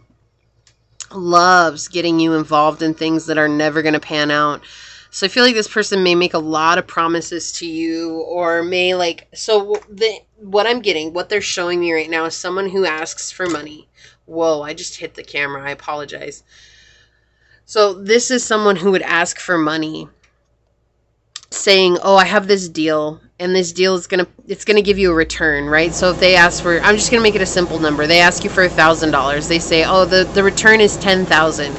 loves getting you involved in things that are never going to pan out. So I feel like this person may make a lot of promises to you, or may like, so what I'm getting, what they're showing me right now is someone who asks for money. Whoa, I just hit the camera. I apologize. So this is someone who would ask for money, saying, oh, I have this deal, and this deal is it's gonna give you a return, right? So if they ask for, I'm just gonna make it a simple number. They ask you for $1,000. They say, oh, the return is 10,000,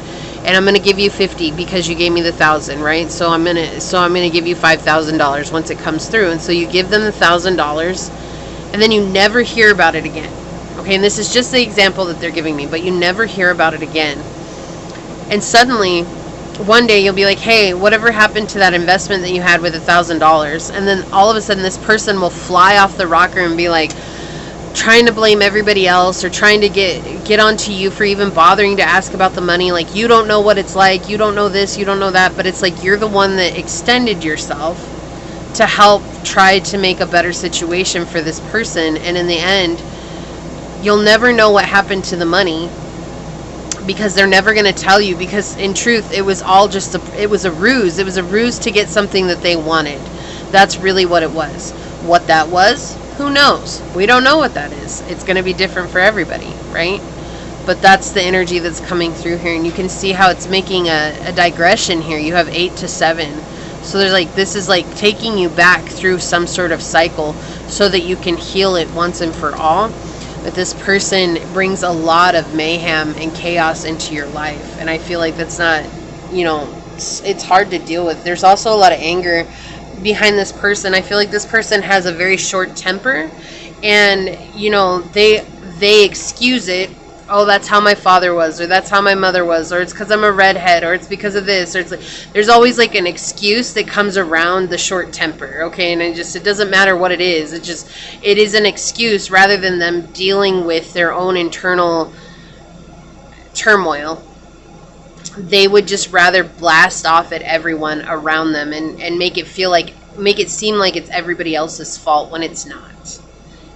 and I'm gonna give you 50 because you gave me the 1,000, right? So I'm gonna give you $5,000 once it comes through, and so you give them the $1,000, and then you never hear about it again. Okay, and this is just the example that they're giving me, but you never hear about it again, and suddenly one day you'll be like, hey, whatever happened to that investment that you had with $1,000? And then all of a sudden this person will fly off the rocker and be like, trying to blame everybody else, or trying to get onto you for even bothering to ask about the money. Like, you don't know what it's like, you don't know this, you don't know that. But it's like you're the one that extended yourself to help try to make a better situation for this person. And in the end, you'll never know what happened to the money, because they're never going to tell you, because in truth it was all just it was a ruse. It was a ruse to get something that they wanted. That's really what it was. What that was, who knows? We don't know what that is. It's going to be different for everybody, right? But that's the energy that's coming through here, and you can see how it's making a digression here. You have 8 to 7. So there's like, this is like taking you back through some sort of cycle so that you can heal it once and for all. But this person brings a lot of mayhem and chaos into your life. And I feel like that's not, it's hard to deal with. There's also a lot of anger behind this person. I feel like this person has a very short temper, and, they excuse it. Oh, that's how my father was, or that's how my mother was, or it's because I'm a redhead, or it's because of this, or it's like, there's always like an excuse that comes around the short temper, okay? And it doesn't matter what it is. It is an excuse rather than them dealing with their own internal turmoil. They would just rather blast off at everyone around them and make it seem like it's everybody else's fault when it's not.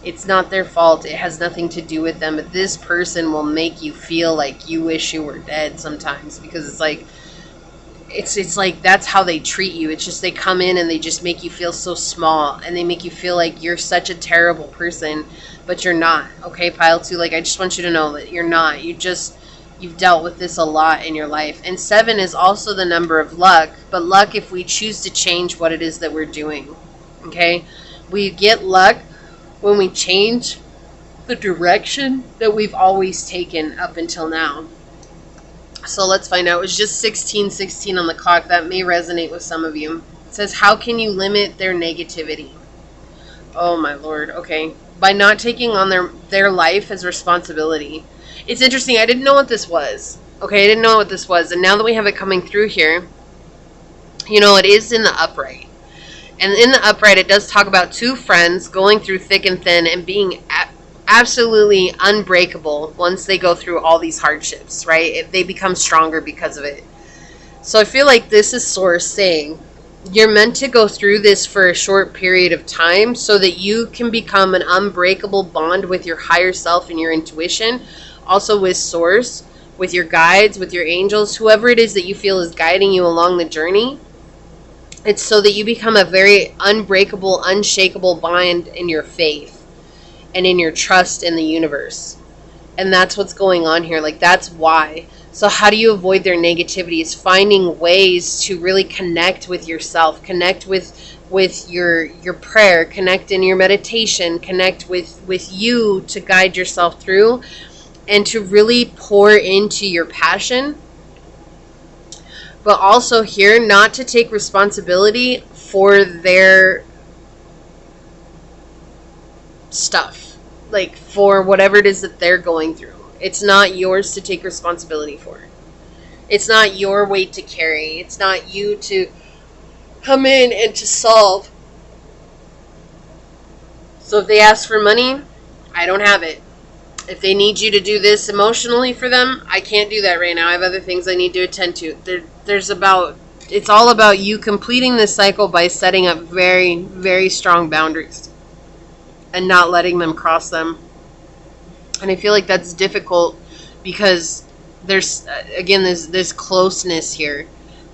It's not their fault. It has nothing to do with them. But this person will make you feel like you wish you were dead sometimes, because it's like that's how they treat you. It's just they come in and they just make you feel so small, and they make you feel like you're such a terrible person, but you're not. Okay, pile 2, like, I just want you to know that you're not. You've dealt with this a lot in your life. And 7 is also the number of luck, but luck if we choose to change what it is that we're doing. Okay? We get luck when we change the direction that we've always taken up until now. So let's find out. It was just 16:16 on the clock. That may resonate with some of you. It says, how can you limit their negativity? Oh my Lord. Okay. By not taking on their life as responsibility. It's interesting. I didn't know what this was. Okay, I didn't know what this was. And now that we have it coming through here, it is in the upright. And in the upright, it does talk about 2 friends going through thick and thin and being absolutely unbreakable once they go through all these hardships, right? They become stronger because of it. So I feel like this is Source saying, you're meant to go through this for a short period of time so that you can become an unbreakable bond with your higher self and your intuition. Also with Source, with your guides, with your angels, whoever it is that you feel is guiding you along the journey. It's so that you become a very unbreakable, unshakable bond in your faith and in your trust in the universe. And that's what's going on here. Like, that's why. So how do you avoid their negativity? Is finding ways to really connect with yourself, connect with your prayer, connect in your meditation, connect with you to guide yourself through, and to really pour into your passion. But also here, not to take responsibility for their stuff. Like, for whatever it is that they're going through. It's not yours to take responsibility for. It's not your weight to carry. It's not you to come in and to solve. So if they ask for money, I don't have it. If they need you to do this emotionally for them, I can't do that right now. I have other things I need to attend to. It's all about you completing this cycle by setting up very, very strong boundaries and not letting them cross them. And I feel like that's difficult because there's, again, this closeness here.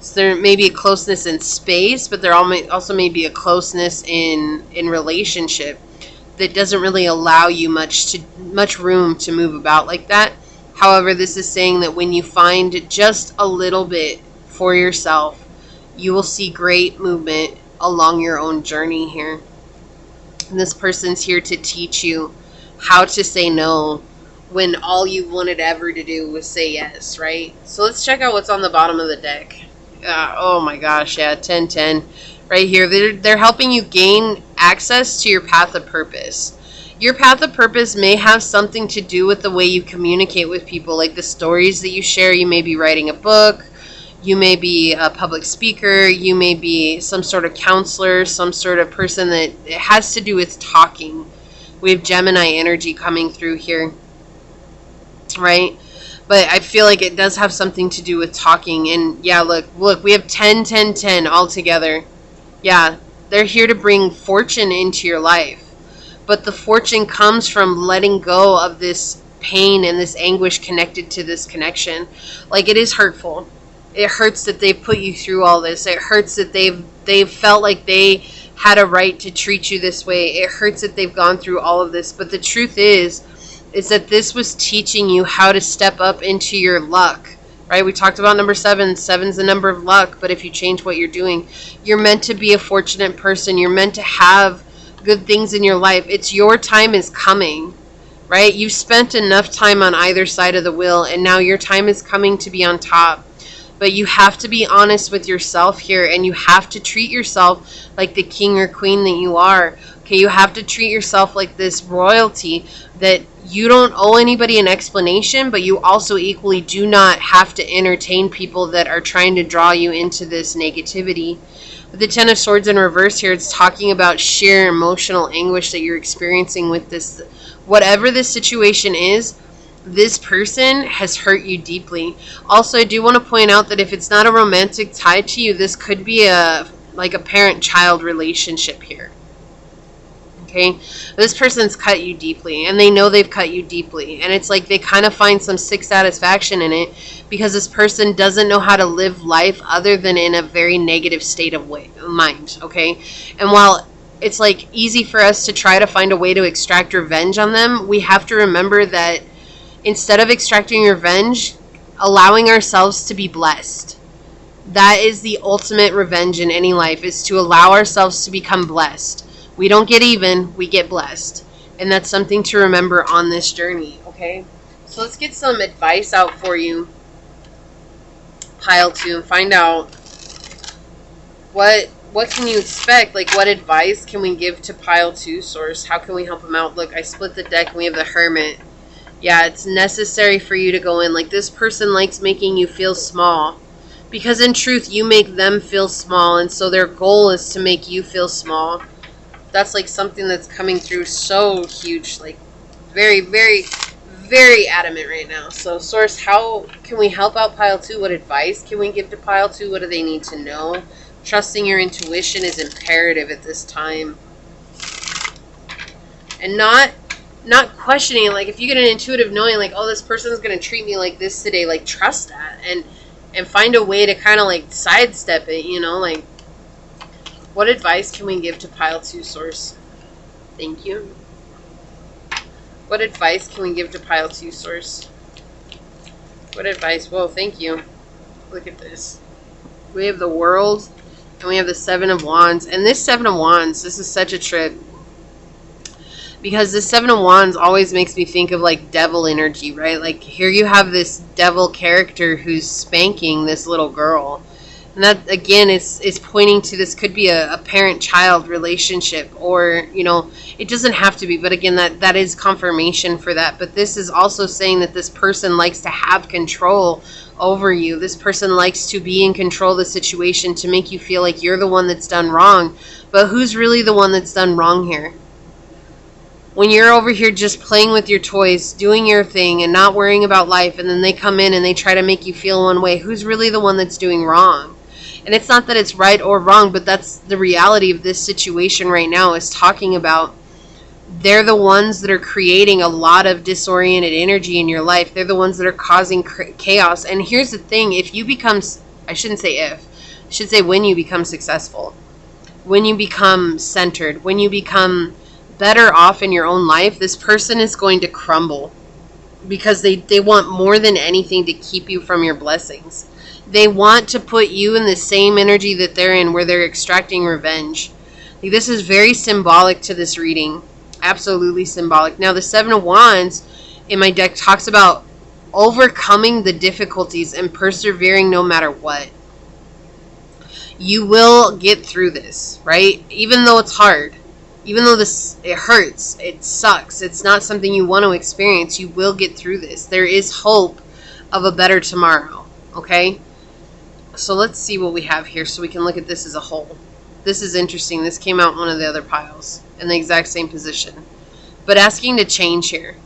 So there may be a closeness in space, but there also may be a closeness in relationship that doesn't really allow you much room to move about like that. However, this is saying that when you find just a little bit for yourself, you will see great movement along your own journey here. And this person's here to teach you how to say no when all you wanted ever to do was say yes, right? So let's check out what's on the bottom of the deck. Oh my gosh, yeah, 10-10. Right here, they're helping you gain access to your path of purpose. Your path of purpose may have something to do with the way you communicate with people, like the stories that you share. You may be writing a book, you may be a public speaker, you may be some sort of counselor, some sort of person that it has to do with talking. We have Gemini energy coming through here, right? But I feel like it does have something to do with talking. And yeah, look, we have 10-10-10 all together. Yeah, they're here to bring fortune into your life. But the fortune comes from letting go of this pain and this anguish connected to this connection. Like, it is hurtful. It hurts that they've put you through all this. It hurts that they've felt like they had a right to treat you this way. It hurts that they've gone through all of this. But the truth is that this was teaching you how to step up into your luck. Right? We talked about number 7. 7's the number of luck, but if you change what you're doing, you're meant to be a fortunate person. You're meant to have good things in your life. It's your time is coming, right? You've spent enough time on either side of the wheel, and now your time is coming to be on top. But you have to be honest with yourself here, and you have to treat yourself like the king or queen that you are. Okay, you have to treat yourself like this royalty, that you don't owe anybody an explanation, but you also equally do not have to entertain people that are trying to draw you into this negativity. With the 10 of Swords in reverse here, it's talking about sheer emotional anguish that you're experiencing with this. Whatever this situation is, this person has hurt you deeply. Also, I do want to point out that if it's not a romantic tie to you, this could be a parent-child relationship here. Okay, this person's cut you deeply, and they know they've cut you deeply, and it's like they kind of find some sick satisfaction in it, because this person doesn't know how to live life other than in a very negative state of mind. Okay, and while it's like easy for us to try to find a way to extract revenge on them, we have to remember that instead of extracting revenge, allowing ourselves to be blessed. That is the ultimate revenge in any life, is to allow ourselves to become blessed. We don't get even, we get blessed. And that's something to remember on this journey, okay? So let's get some advice out for you, pile 2, and find out what can you expect? Like, what advice can we give to pile 2 source? How can we help them out? Look, I split the deck and we have the Hermit. Yeah, it's necessary for you to go in. Like, this person likes making you feel small, because in truth, you make them feel small, and so their goal is to make you feel small. That's like something that's coming through so huge, like very, very, very adamant right now. So source, how can we help out pile 2? What advice can we give to pile 2? What do they need to know? Trusting your intuition is imperative at this time. And not questioning, like if you get an intuitive knowing, like, oh, this person's going to treat me like this today, like trust that and find a way to kind of like sidestep it, you know, like. What advice can we give to pile 2 source? Thank you. What advice can we give to pile 2 source? What advice? Whoa, thank you. Look at this. We have the World, and we have the 7 of Wands. And this 7 of Wands, this is such a trip, because this 7 of Wands always makes me think of like devil energy, right? Like, here you have this devil character who's spanking this little girl. And that, again, is pointing to this could be a parent-child relationship, or, you know, it doesn't have to be. But again, that is confirmation for that. But this is also saying that this person likes to have control over you. This person likes to be in control of the situation to make you feel like you're the one that's done wrong. But who's really the one that's done wrong here? When you're over here just playing with your toys, doing your thing, and not worrying about life, and then they come in and they try to make you feel one way, who's really the one that's doing wrong? And it's not that it's right or wrong, but that's the reality of this situation right now, is talking about they're the ones that are creating a lot of disoriented energy in your life. They're the ones that are causing chaos. And here's the thing, if you become, I shouldn't say if, should say when you become successful, when you become centered, when you become better off in your own life, this person is going to crumble because they want more than anything to keep you from your blessings. They want to put you in the same energy that they're in, where they're extracting revenge. Like, this is very symbolic to this reading. Absolutely symbolic. Now, the Seven of Wands in my deck talks about overcoming the difficulties and persevering no matter what. You will get through this, right? Even though it's hard, even though it hurts, it sucks, it's not something you want to experience, you will get through this. There is hope of a better tomorrow, okay? So let's see what we have here so we can look at this as a whole. This is interesting. This came out in one of the other piles in the exact same position. But asking to change here.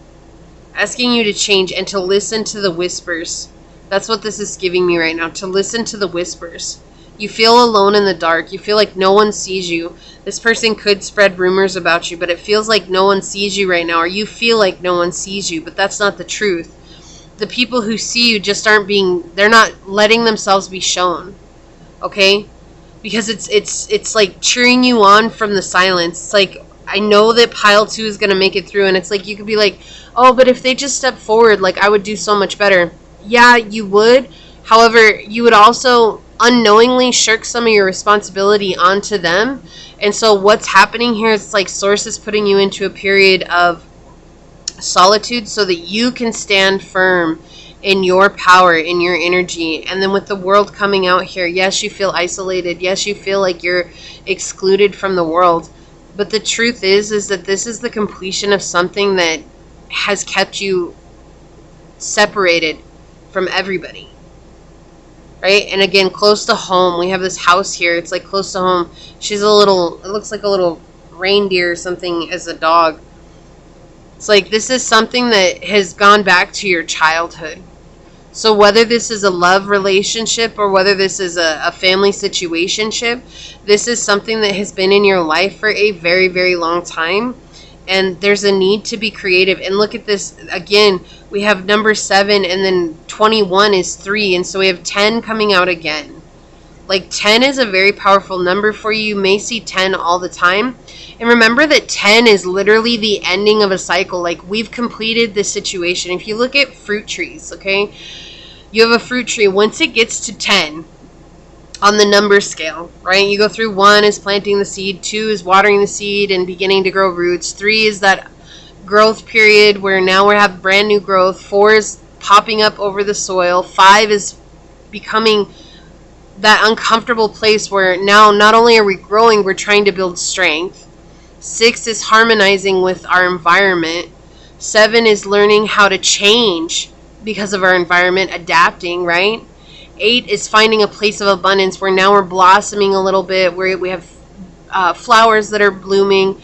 Asking you to change and to listen to the whispers. That's what this is giving me right now, to listen to the whispers. You feel alone in the dark. You feel like no one sees you. This person could spread rumors about you, but it feels like no one sees you right now, or you feel like no one sees you, but that's not the truth. The people who see you just they're not letting themselves be shown, okay? Because it's like cheering you on from the silence. It's like, I know that pile 2 is going to make it through, and it's like, you could be like, oh, but if they just step forward, like, I would do so much better. Yeah, you would. However, you would also unknowingly shirk some of your responsibility onto them. And so what's happening here is like Source is putting you into a period of solitude so that you can stand firm in your power, in your energy. And then with the world coming out here, yes, you feel isolated. Yes, you feel like you're excluded from the world. But the truth is that this is the completion of something that has kept you separated from everybody. Right? And again, close to home. We have this house here. It's like close to home. She's it looks like a little reindeer or something as a dog. It's like this is something that has gone back to your childhood. So whether this is a love relationship or whether this is a family situationship, this is something that has been in your life for a very, very long time. And there's a need to be creative. And look at this again. We have number 7, and then 21 is 3. And so we have 10 coming out again. Like 10 is a very powerful number for you. You may see 10 all the time. And remember that 10 is literally the ending of a cycle. Like, we've completed this situation. If you look at fruit trees, okay, you have a fruit tree. Once it gets to 10 on the number scale, right, you go through 1 is planting the seed, 2 is watering the seed and beginning to grow roots, 3 is that growth period where now we have brand new growth, 4 is popping up over the soil, 5 is becoming that uncomfortable place where now not only are we growing, we're trying to build strength. 6 is harmonizing with our environment. 7 is learning how to change because of our environment, adapting, right? 8 is finding a place of abundance where now we're blossoming a little bit, where we have flowers that are blooming.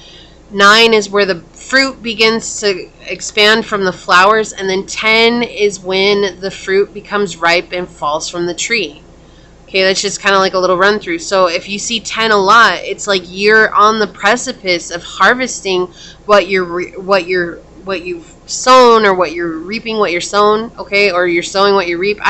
9 is where the fruit begins to expand from the flowers. And then 10 is when the fruit becomes ripe and falls from the tree. Okay, that's just kind of like a little run through. So if you see 10 a lot, it's like you're on the precipice of harvesting what you've sown, or what you're reaping what you're sown, okay, or you're sowing what you reap.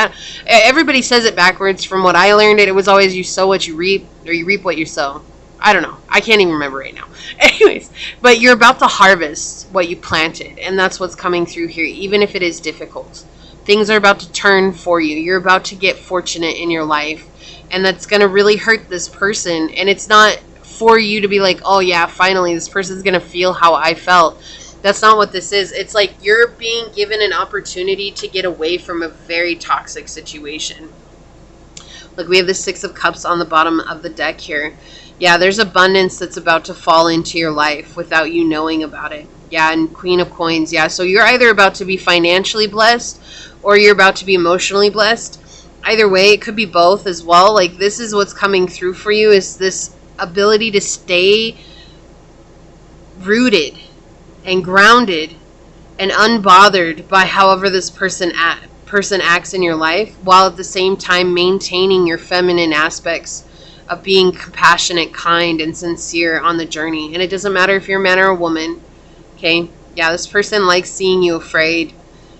Everybody says it backwards. From what I learned, it was always you sow what you reap, or you reap what you sow. I don't know. I can't even remember right now. Anyways, but you're about to harvest what you planted, and that's what's coming through here, even if it is difficult. Things are about to turn for you. You're about to get fortunate in your life, and that's going to really hurt this person. And it's not for you to be like, oh yeah, finally this person's going to feel how I felt. That's not what this is. It's like you're being given an opportunity to get away from a very toxic situation. Look, we have the 6 of Cups on the bottom of the deck here. Yeah, there's abundance that's about to fall into your life without you knowing about it. Yeah, and Queen of Coins. Yeah, so you're either about to be financially blessed or you're about to be emotionally blessed. Either way, it could be both as well. Like, this is what's coming through for you, is this ability to stay rooted and grounded and unbothered by however this person acts in your life, while at the same time maintaining your feminine aspects of being compassionate, kind, and sincere on the journey. And it doesn't matter if you're a man or a woman, okay? Yeah, this person likes seeing you afraid.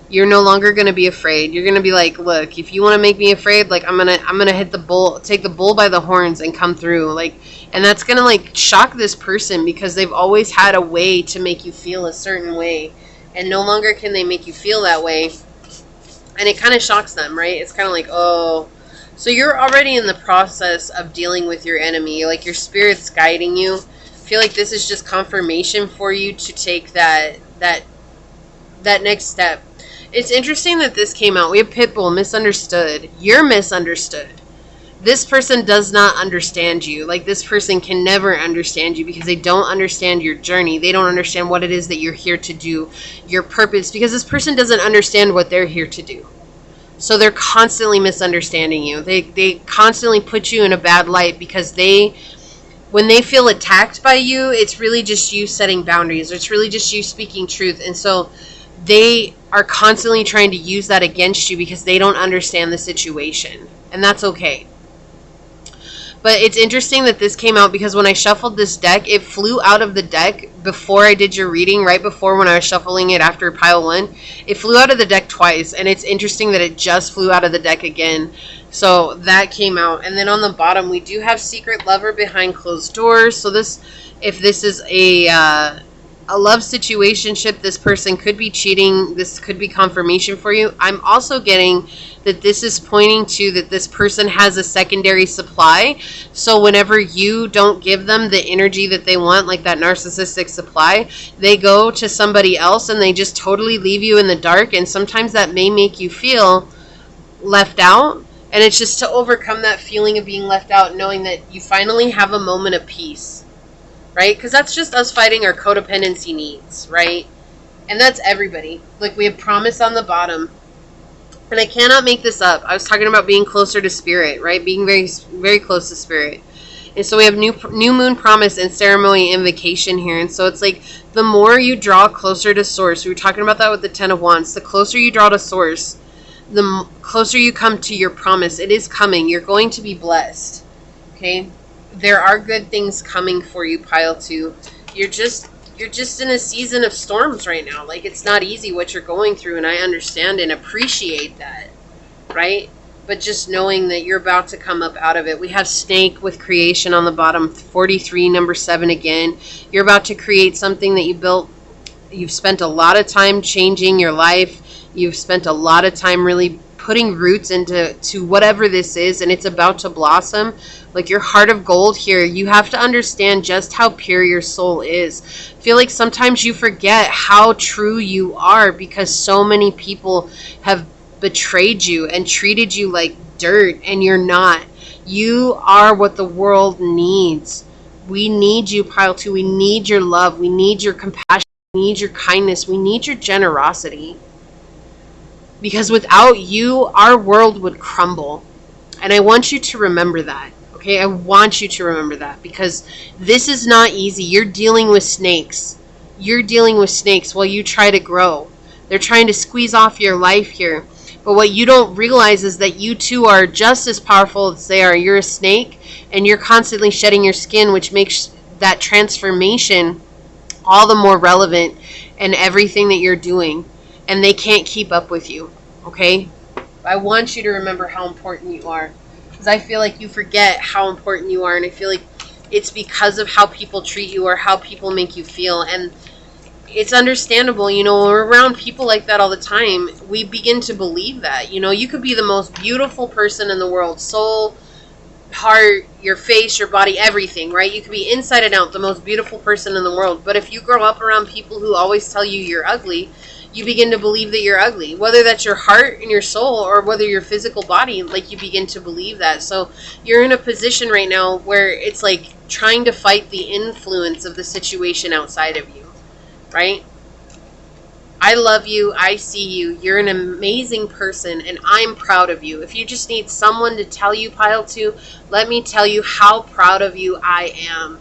You're no longer going to be afraid. You're going to be like, look, if you want to make me afraid, like I'm going to hit the bull, take the bull by the horns and come through. Like, and that's going to like shock this person because they've always had a way to make you feel a certain way. And no longer can they make you feel that way. And it kind of shocks them, right? It's kind of like, oh, so you're already in the process of dealing with your enemy. Like your spirit's guiding you. I feel like this is just confirmation for you to take that next step. It's interesting that this came out. We have Pitbull, misunderstood. You're misunderstood. This person does not understand you. Like this person can never understand you because they don't understand your journey. They don't understand what it is that you're here to do, your purpose, because this person doesn't understand what they're here to do. So they're constantly misunderstanding you. They constantly put you in a bad light because when they feel attacked by you, it's really just you setting boundaries. It's really just you speaking truth. And so they are constantly trying to use that against you because they don't understand the situation. And that's okay. But it's interesting that this came out because when I shuffled this deck, it flew out of the deck before I did your reading, right before when I was shuffling it after pile 1. It flew out of the deck twice, and it's interesting that it just flew out of the deck again. So that came out. And then on the bottom, we do have secret lover behind closed doors. So this, if this is a love situationship, this person could be cheating. This could be confirmation for you. I'm also getting that this is pointing to that this person has a secondary supply. So whenever you don't give them the energy that they want, like that narcissistic supply, they go to somebody else and they just totally leave you in the dark. And sometimes that may make you feel left out. And it's just to overcome that feeling of being left out, knowing that you finally have a moment of peace. Right? Because that's just us fighting our codependency needs, right? And that's everybody. Like we have promise on the bottom. And I cannot make this up. I was talking about being closer to spirit, right? Being very, very close to spirit. And so we have new moon promise and ceremony invocation here. And so it's like the more you draw closer to source, we were talking about that with the 10 of Wands, the closer you draw to source, the closer you come to your promise. It is coming. You're going to be blessed. Okay? There are good things coming for you, pile 2. You're just in a season of storms right now. Like it's not easy what you're going through, and I understand and appreciate that, right? But just knowing that you're about to come up out of it. We have snake with creation on the bottom, 43, number 7 again. You're about to create something that you built. You've spent a lot of time changing your life. You've spent a lot of time really putting roots into whatever this is, and it's about to blossom. Like your heart of gold here, you have to understand just how pure your soul is. I feel like sometimes you forget how true you are because so many people have betrayed you and treated you like dirt, and you're not. You are what the world needs. We need you, pile 2. We need your love. We need your compassion. We need your kindness. We need your generosity. Because without you, our world would crumble. And I want you to remember that. Okay, I want you to remember that because this is not easy. You're dealing with snakes. You're dealing with snakes while you try to grow. They're trying to squeeze off your life here. But what you don't realize is that you too are just as powerful as they are. You're a snake and you're constantly shedding your skin, which makes that transformation all the more relevant in everything that you're doing. And they can't keep up with you. Okay? I want you to remember how important you are. Because I feel like you forget how important you are. And I feel like it's because of how people treat you or how people make you feel. And it's understandable. You know, when we're around people like that all the time, we begin to believe that. You know, you could be the most beautiful person in the world. Soul, heart, your face, your body, everything, right? You could be inside and out the most beautiful person in the world. But if you grow up around people who always tell you you're ugly, you begin to believe that you're ugly, whether that's your heart and your soul or whether your physical body, like you begin to believe that. So you're in a position right now where it's like trying to fight the influence of the situation outside of you, right? I love you. I see you. You're an amazing person and I'm proud of you. If you just need someone to tell you, pile 2, let me tell you how proud of you I am.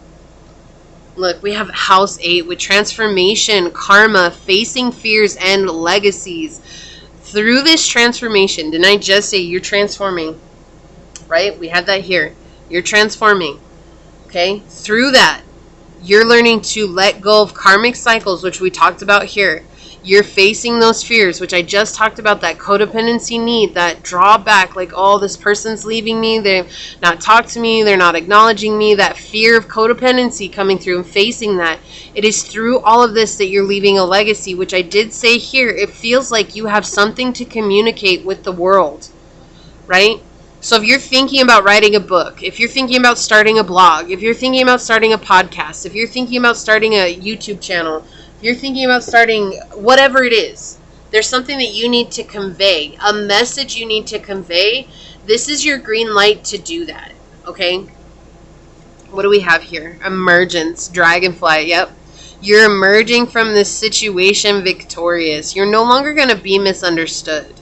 Look, we have house 8 with transformation, karma, facing fears, and legacies. Through this transformation, didn't I just say you're transforming? Right? We had that here. You're transforming. Okay? Through that, you're learning to let go of karmic cycles, which we talked about here. You're facing those fears, which I just talked about, that codependency need, that drawback, like, oh, this person's leaving me, they're not talking to me, they're not acknowledging me, that fear of codependency coming through and facing that. It is through all of this that you're leaving a legacy, which I did say here. It feels like you have something to communicate with the world, right? So if you're thinking about writing a book, if you're thinking about starting a blog, if you're thinking about starting a podcast, if you're thinking about starting a YouTube channel, if you're thinking about starting whatever it is, there's something that you need to convey, a message you need to convey. This is your green light to do that, okay? What do we have here? Emergence, dragonfly, yep. You're emerging from this situation victorious. You're no longer going to be misunderstood.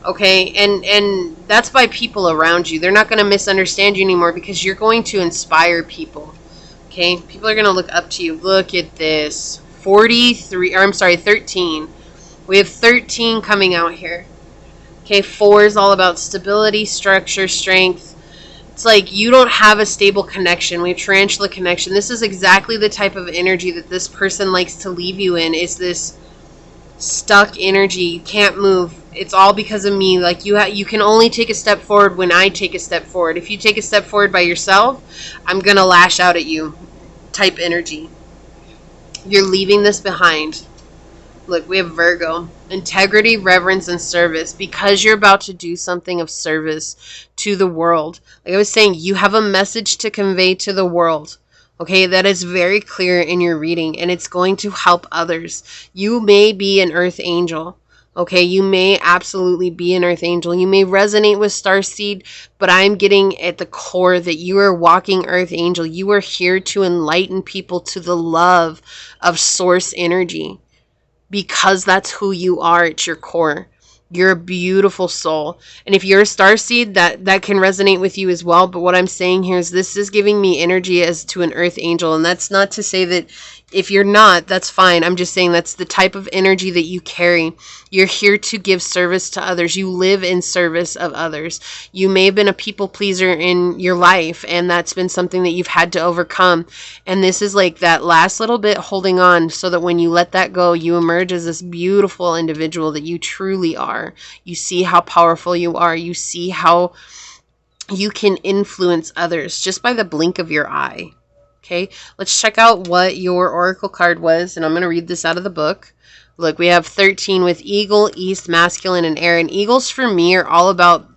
Okay, and that's by people around you. They're not going to misunderstand you anymore because you're going to inspire people. Okay, people are going to look up to you. Look at this. 13. We have 13 coming out here. Okay, 4 is all about stability, structure, strength. It's like you don't have a stable connection. We have tarantula connection. This is exactly the type of energy that this person likes to leave you in, is this stuck energy. You can't move. It's all because of me. Like you can only take a step forward when I take a step forward. If you take a step forward by yourself, I'm gonna lash out at you type energy. You're leaving this behind. Look, we have Virgo. Integrity, reverence, and service. Because you're about to do something of service to the world. Like I was saying, you have a message to convey to the world. Okay, that is very clear in your reading, and it's going to help others. You may be an earth angel. Okay, you may absolutely be an earth angel. You may resonate with starseed, but I'm getting at the core that you are walking earth angel. You are here to enlighten people to the love of source energy, because that's who you are at your core. You're a beautiful soul. And if you're a starseed, that can resonate with you as well. But what I'm saying here is this is giving me energy as to an earth angel. And that's not to say that if you're not, that's fine. I'm just saying that's the type of energy that you carry. You're here to give service to others. You live in service of others. You may have been a people pleaser in your life, and that's been something that you've had to overcome. And this is like that last little bit holding on so that when you let that go, you emerge as this beautiful individual that you truly are. You see how powerful you are. You see how you can influence others just by the blink of your eye. Okay, let's check out what your oracle card was, and I'm going to read this out of the book. Look, we have 13 with eagle, east, masculine, and air. And eagles for me are all about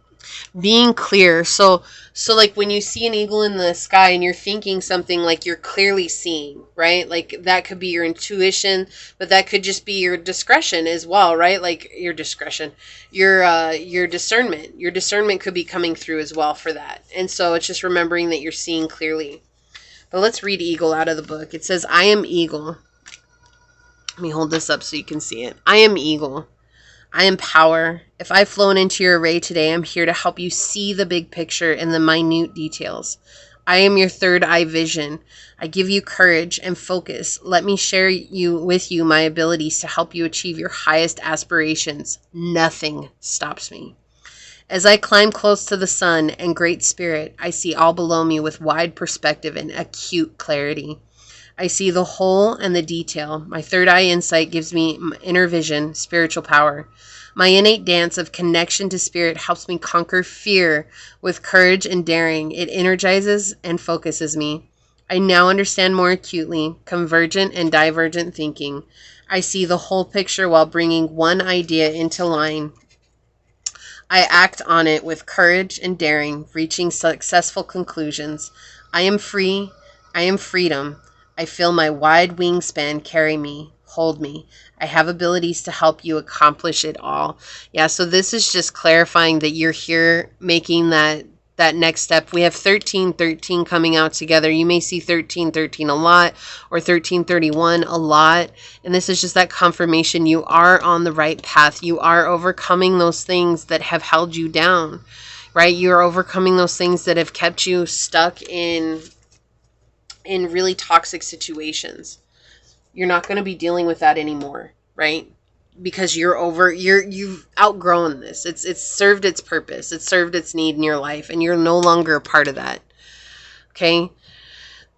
being clear. So like when you see an eagle in the sky and you're thinking something, like you're clearly seeing, right? Like that could be your intuition, but that could just be your discretion as well, right? Like your discretion, your discernment. Your discernment could be coming through as well for that. And so it's just remembering that you're seeing clearly. But let's read eagle out of the book. It says, I am eagle. Let me hold this up so you can see it. I am eagle. I am power. If I've flown into your array today, I'm here to help you see the big picture and the minute details. I am your third eye vision. I give you courage and focus. Let me share with you my abilities to help you achieve your highest aspirations. Nothing stops me. As I climb close to the sun and Great Spirit, I see all below me with wide perspective and acute clarity. I see the whole and the detail. My third eye insight gives me inner vision, spiritual power. My innate dance of connection to spirit helps me conquer fear with courage and daring. It energizes and focuses me. I now understand more acutely convergent and divergent thinking. I see the whole picture while bringing one idea into line. I act on it with courage and daring, reaching successful conclusions. I am free. I am freedom. I feel my wide wingspan carry me, hold me. I have abilities to help you accomplish it all. Yeah, so this is just clarifying that you're here making that next step. We have 1313 coming out together. You may see 1313 a lot or 1331 a lot. And this is just that confirmation you are on the right path. You are overcoming those things that have held you down, right? You're overcoming those things that have kept you stuck in really toxic situations. You're not going to be dealing with that anymore, right? Because you've outgrown this. It's served its purpose. It's served its need in your life, and you're no longer a part of that. Okay?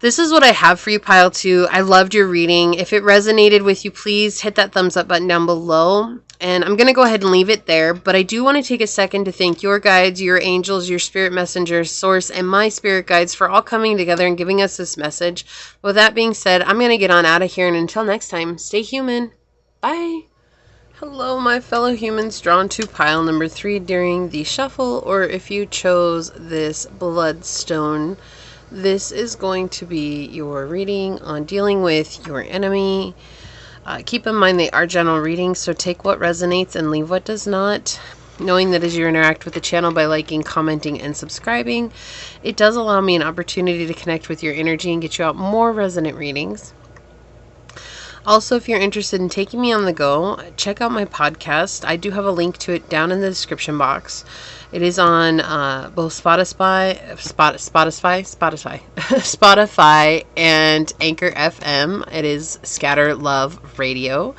This is what I have for you, pile 2. I loved your reading. If it resonated with you, please hit that thumbs up button down below. And I'm going to go ahead and leave it there. But I do want to take a second to thank your guides, your angels, your spirit messengers, source, and my spirit guides for all coming together and giving us this message. With that being said, I'm going to get on out of here. And until next time, stay human. Bye. Hello, my fellow humans drawn to pile number 3 during the shuffle. Or if you chose this bloodstone, this is going to be your reading on dealing with your enemy. Keep in mind they are general readings, so take what resonates and leave what does not. Knowing that as you interact with the channel by liking, commenting, and subscribing, it does allow me an opportunity to connect with your energy and get you out more resonant readings. Also, if you're interested in taking me on the go, check out my podcast. I do have a link to it down in the description box. It is on both Spotify, Spotify, and Anchor FM. It is Scatter Love Radio.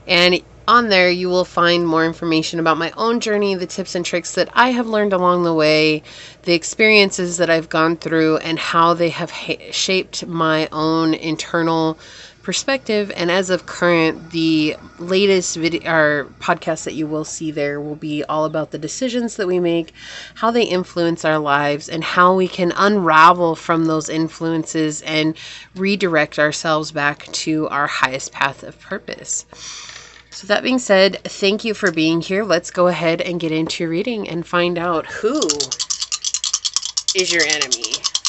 And on there, you will find more information about my own journey, the tips and tricks that I have learned along the way, the experiences that I've gone through, and how they have shaped my own internal perspective. And as of current, the latest video or podcast that you will see there will be all about the decisions that we make, how they influence our lives, and how we can unravel from those influences and redirect ourselves back to our highest path of purpose. So that being said, thank you for being here. Let's go ahead and get into your reading and find out who is your enemy.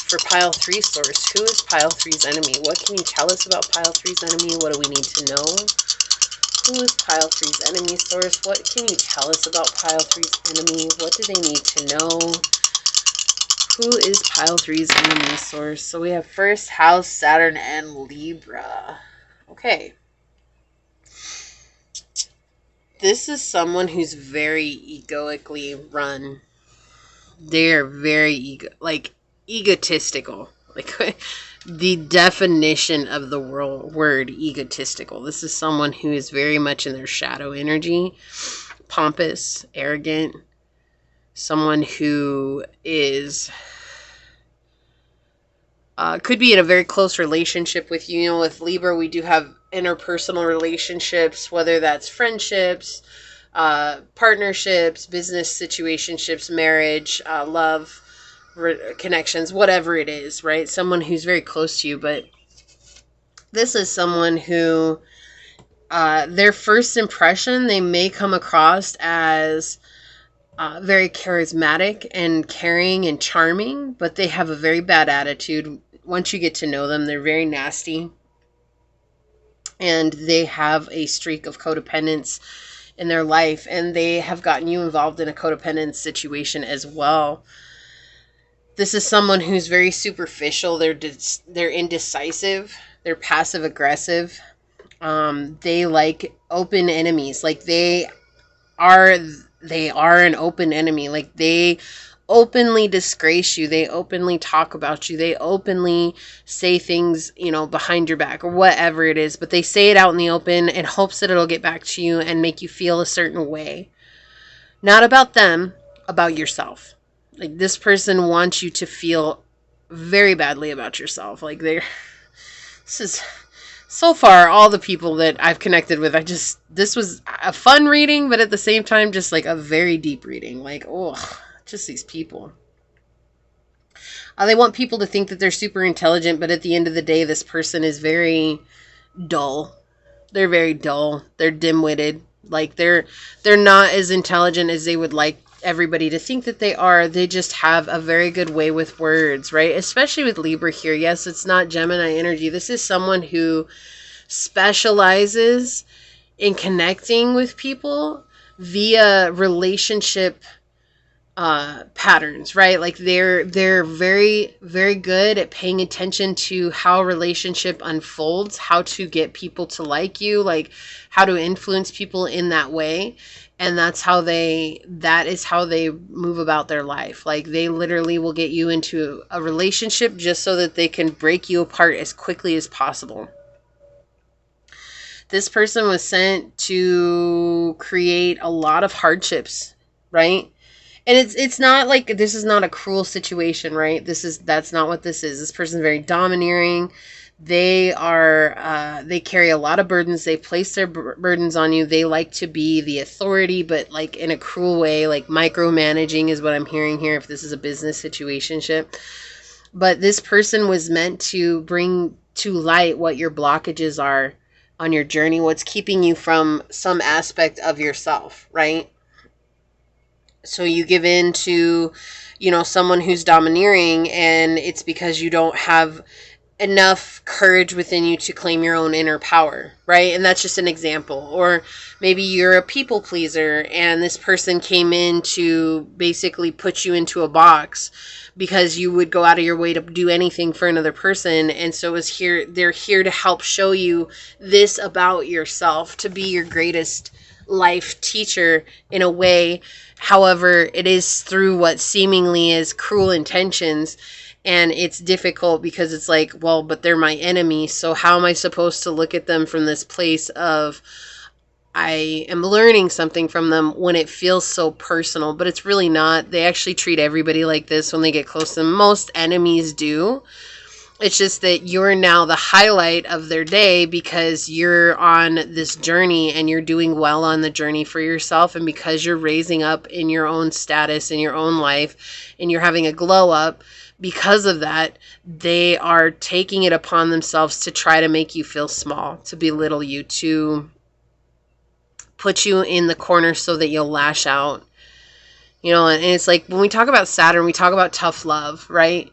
For pile 3 source, who is pile 3's enemy? What can you tell us about pile 3's enemy? What do we need to know? Who is pile 3's enemy, source? What can you tell us about pile 3's enemy? What do they need to know? Who is pile 3's enemy, source? So we have first house, Saturn, and Libra. Okay. This is someone who's very egoically run. They're very egotistical. Like the definition of the word egotistical. This is someone who is very much in their shadow energy, pompous, arrogant, someone who is could be in a very close relationship with you. You know, with Libra, we do have interpersonal relationships, whether that's friendships, partnerships, business situationships, marriage, love, connections, whatever it is, right? Someone who's very close to you. But this is someone who their first impression, they may come across as very charismatic and caring and charming, but they have a very bad attitude. Once you get to know them, they're very nasty, and they have a streak of codependence in their life, and they have gotten you involved in a codependent situation as well. This is someone who's very superficial. They're indecisive. They're passive aggressive. They like open enemies. Like they are an open enemy. Like they openly disgrace you. They openly talk about you. They openly say things, behind your back or whatever it is. But they say it out in the open in hopes that it'll get back to you and make you feel a certain way. Not about them, about yourself. Like this person wants you to feel very badly about yourself. Like this is so far all the people that I've connected with. This was a fun reading, but at the same time, just like a very deep reading. Like, just these people. They want people to think that they're super intelligent, but at the end of the day, this person is very dull. They're very dull. They're dim-witted. Like they're not as intelligent as they would like everybody to think that they are. They just have a very good way with words, right? Especially with Libra here. Yes, it's not Gemini energy. This is someone who specializes in connecting with people via relationship patterns, right? Like they're very, very good at paying attention to how a relationship unfolds, how to get people to like you, like how to influence people in that way. And that is how they move about their life. Like they literally will get you into a relationship just so that they can break you apart as quickly as possible. This person was sent to create a lot of hardships, right? And it's not like, this is not a cruel situation, right? That's not what this is. This person's very domineering. They are, they carry a lot of burdens. They place their burdens on you. They like to be the authority, but like in a cruel way, like micromanaging is what I'm hearing here, if this is a business situationship. But this person was meant to bring to light what your blockages are on your journey, what's keeping you from some aspect of yourself, right? So you give in to, someone who's domineering, and it's because you don't have enough courage within you to claim your own inner power, right? And that's just an example. Or maybe you're a people pleaser, and this person came in to basically put you into a box because you would go out of your way to do anything for another person. And so they're here to help show you this about yourself, to be your greatest life teacher in a way. However, it is through what seemingly is cruel intentions. And it's difficult because it's like, well, but they're my enemy. So how am I supposed to look at them from this place of, I am learning something from them, when it feels so personal? But it's really not. They actually treat everybody like this when they get close to them. Most enemies do. It's just that you're now the highlight of their day because you're on this journey and you're doing well on the journey for yourself. And because you're raising up in your own status, in your own life, and you're having a glow up, because of that, they are taking it upon themselves to try to make you feel small, to belittle you, to put you in the corner so that you'll lash out. And it's like, when we talk about Saturn, we talk about tough love, right?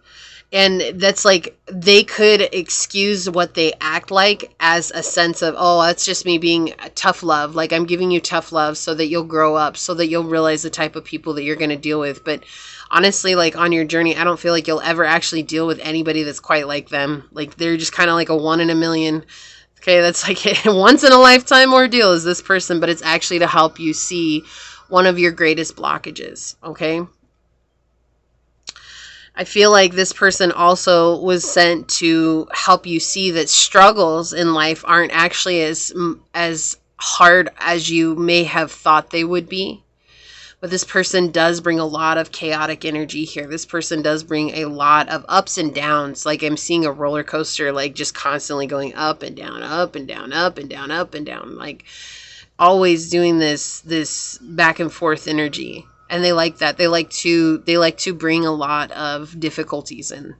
And that's like, they could excuse what they act like as a sense of, oh, that's just me being tough love. Like, I'm giving you tough love so that you'll grow up, so that you'll realize the type of people that you're going to deal with. But honestly, like, on your journey, I don't feel like you'll ever actually deal with anybody that's quite like them. Like, they're just kind of like a 1 in a million. Okay, that's like a once in a lifetime ordeal is this person, but it's actually to help you see one of your greatest blockages, okay? I feel like this person also was sent to help you see that struggles in life aren't actually as hard as you may have thought they would be. But this person does bring a lot of chaotic energy here. This person does bring a lot of ups and downs. Like, I'm seeing a roller coaster, like just constantly going up and down, up and down, up and down, up and down. Like, always doing this back and forth energy. And they like that. They like to bring a lot of difficulties in.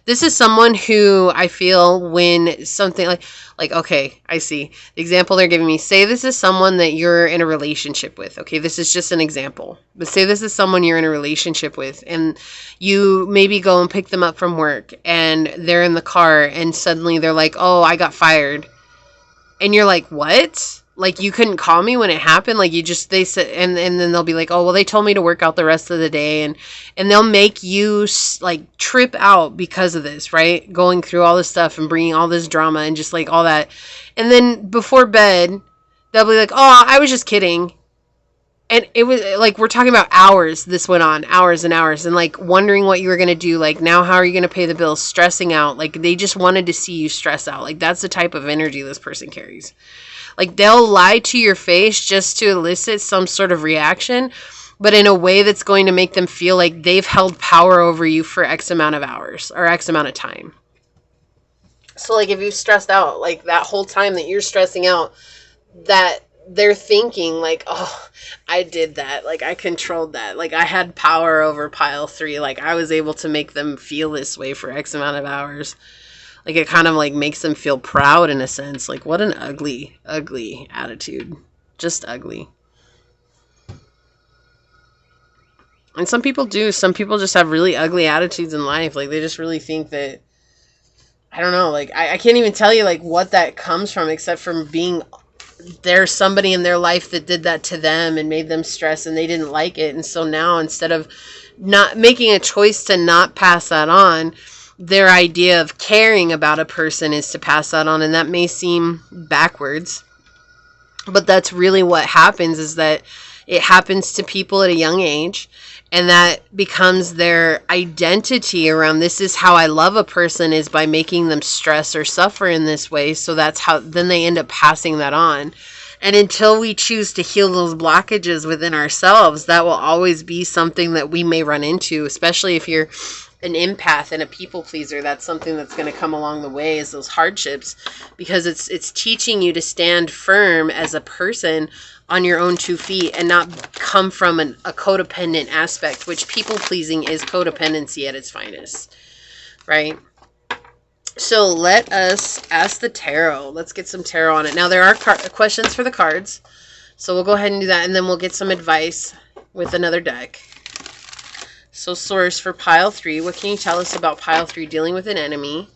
This is someone who I feel when something like, okay, I see the example they're giving me. Say this is someone that you're in a relationship with. Okay, this is just an example. But say this is someone you're in a relationship with, and you maybe go and pick them up from work, and they're in the car, and suddenly they're like, oh, I got fired. And you're like, what? Like, you couldn't call me when it happened? Like, they said, and then they'll be like, oh, well, they told me to work out the rest of the day. And they'll make you like trip out because of this, right? Going through all this stuff and bringing all this drama and just like all that. And then before bed, they'll be like, oh, I was just kidding. And it was like, we're talking about hours. This went on hours and hours, and like wondering what you were going to do. Like, now, how are you going to pay the bills? Stressing out. Like, they just wanted to see you stress out. Like, that's the type of energy this person carries. Like, they'll lie to your face just to elicit some sort of reaction, but in a way that's going to make them feel like they've held power over you for X amount of hours or X amount of time. So, like, if you've stressed out, like, that whole time that you're stressing out, that they're thinking, like, oh, I did that. Like, I controlled that. Like, I had power over pile 3. Like, I was able to make them feel this way for X amount of hours. Like, it kind of like makes them feel proud in a sense. Like, what an ugly, ugly attitude. Just ugly. And some people do. Some people just have really ugly attitudes in life. Like, they just really think that, I don't know, like, I can't even tell you, like, what that comes from, except from being, there's somebody in their life that did that to them and made them stress, and they didn't like it. And so now, instead of not making a choice to not pass that on, their idea of caring about a person is to pass that on. And that may seem backwards, but that's really what happens, is that it happens to people at a young age, and that becomes their identity around, this is how I love a person, is by making them stress or suffer in this way. So that's how then they end up passing that on. And until we choose to heal those blockages within ourselves, that will always be something that we may run into, especially if you're an empath and a people pleaser. That's something that's going to come along the way, is those hardships, because it's teaching you to stand firm as a person on your own 2 feet and not come from a codependent aspect, which people pleasing is codependency at its finest, right? So let us ask the tarot. Let's get some tarot on it. Now, there are questions for the cards, so we'll go ahead and do that, and then we'll get some advice with another deck. So, Source, for pile 3, what can you tell us about pile 3 dealing with an enemy?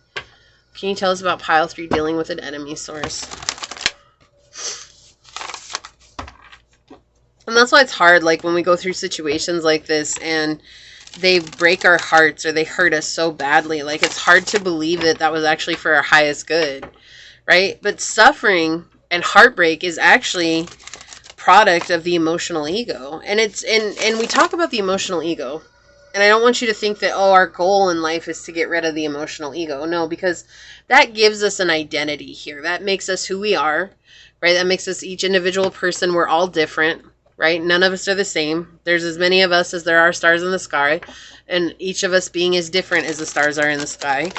Can you tell us about pile 3 dealing with an enemy, Source? And that's why it's hard, like, when we go through situations like this and they break our hearts or they hurt us so badly. Like, it's hard to believe that that was actually for our highest good, right? But suffering and heartbreak is actually product of the emotional ego. And it's and we talk about the emotional ego. And I don't want you to think that, oh, our goal in life is to get rid of the emotional ego. No, because that gives us an identity here. That makes us who we are, right? That makes us each individual person. We're all different, right? None of us are the same. There's as many of us as there are stars in the sky, and each of us being as different as the stars are in the sky.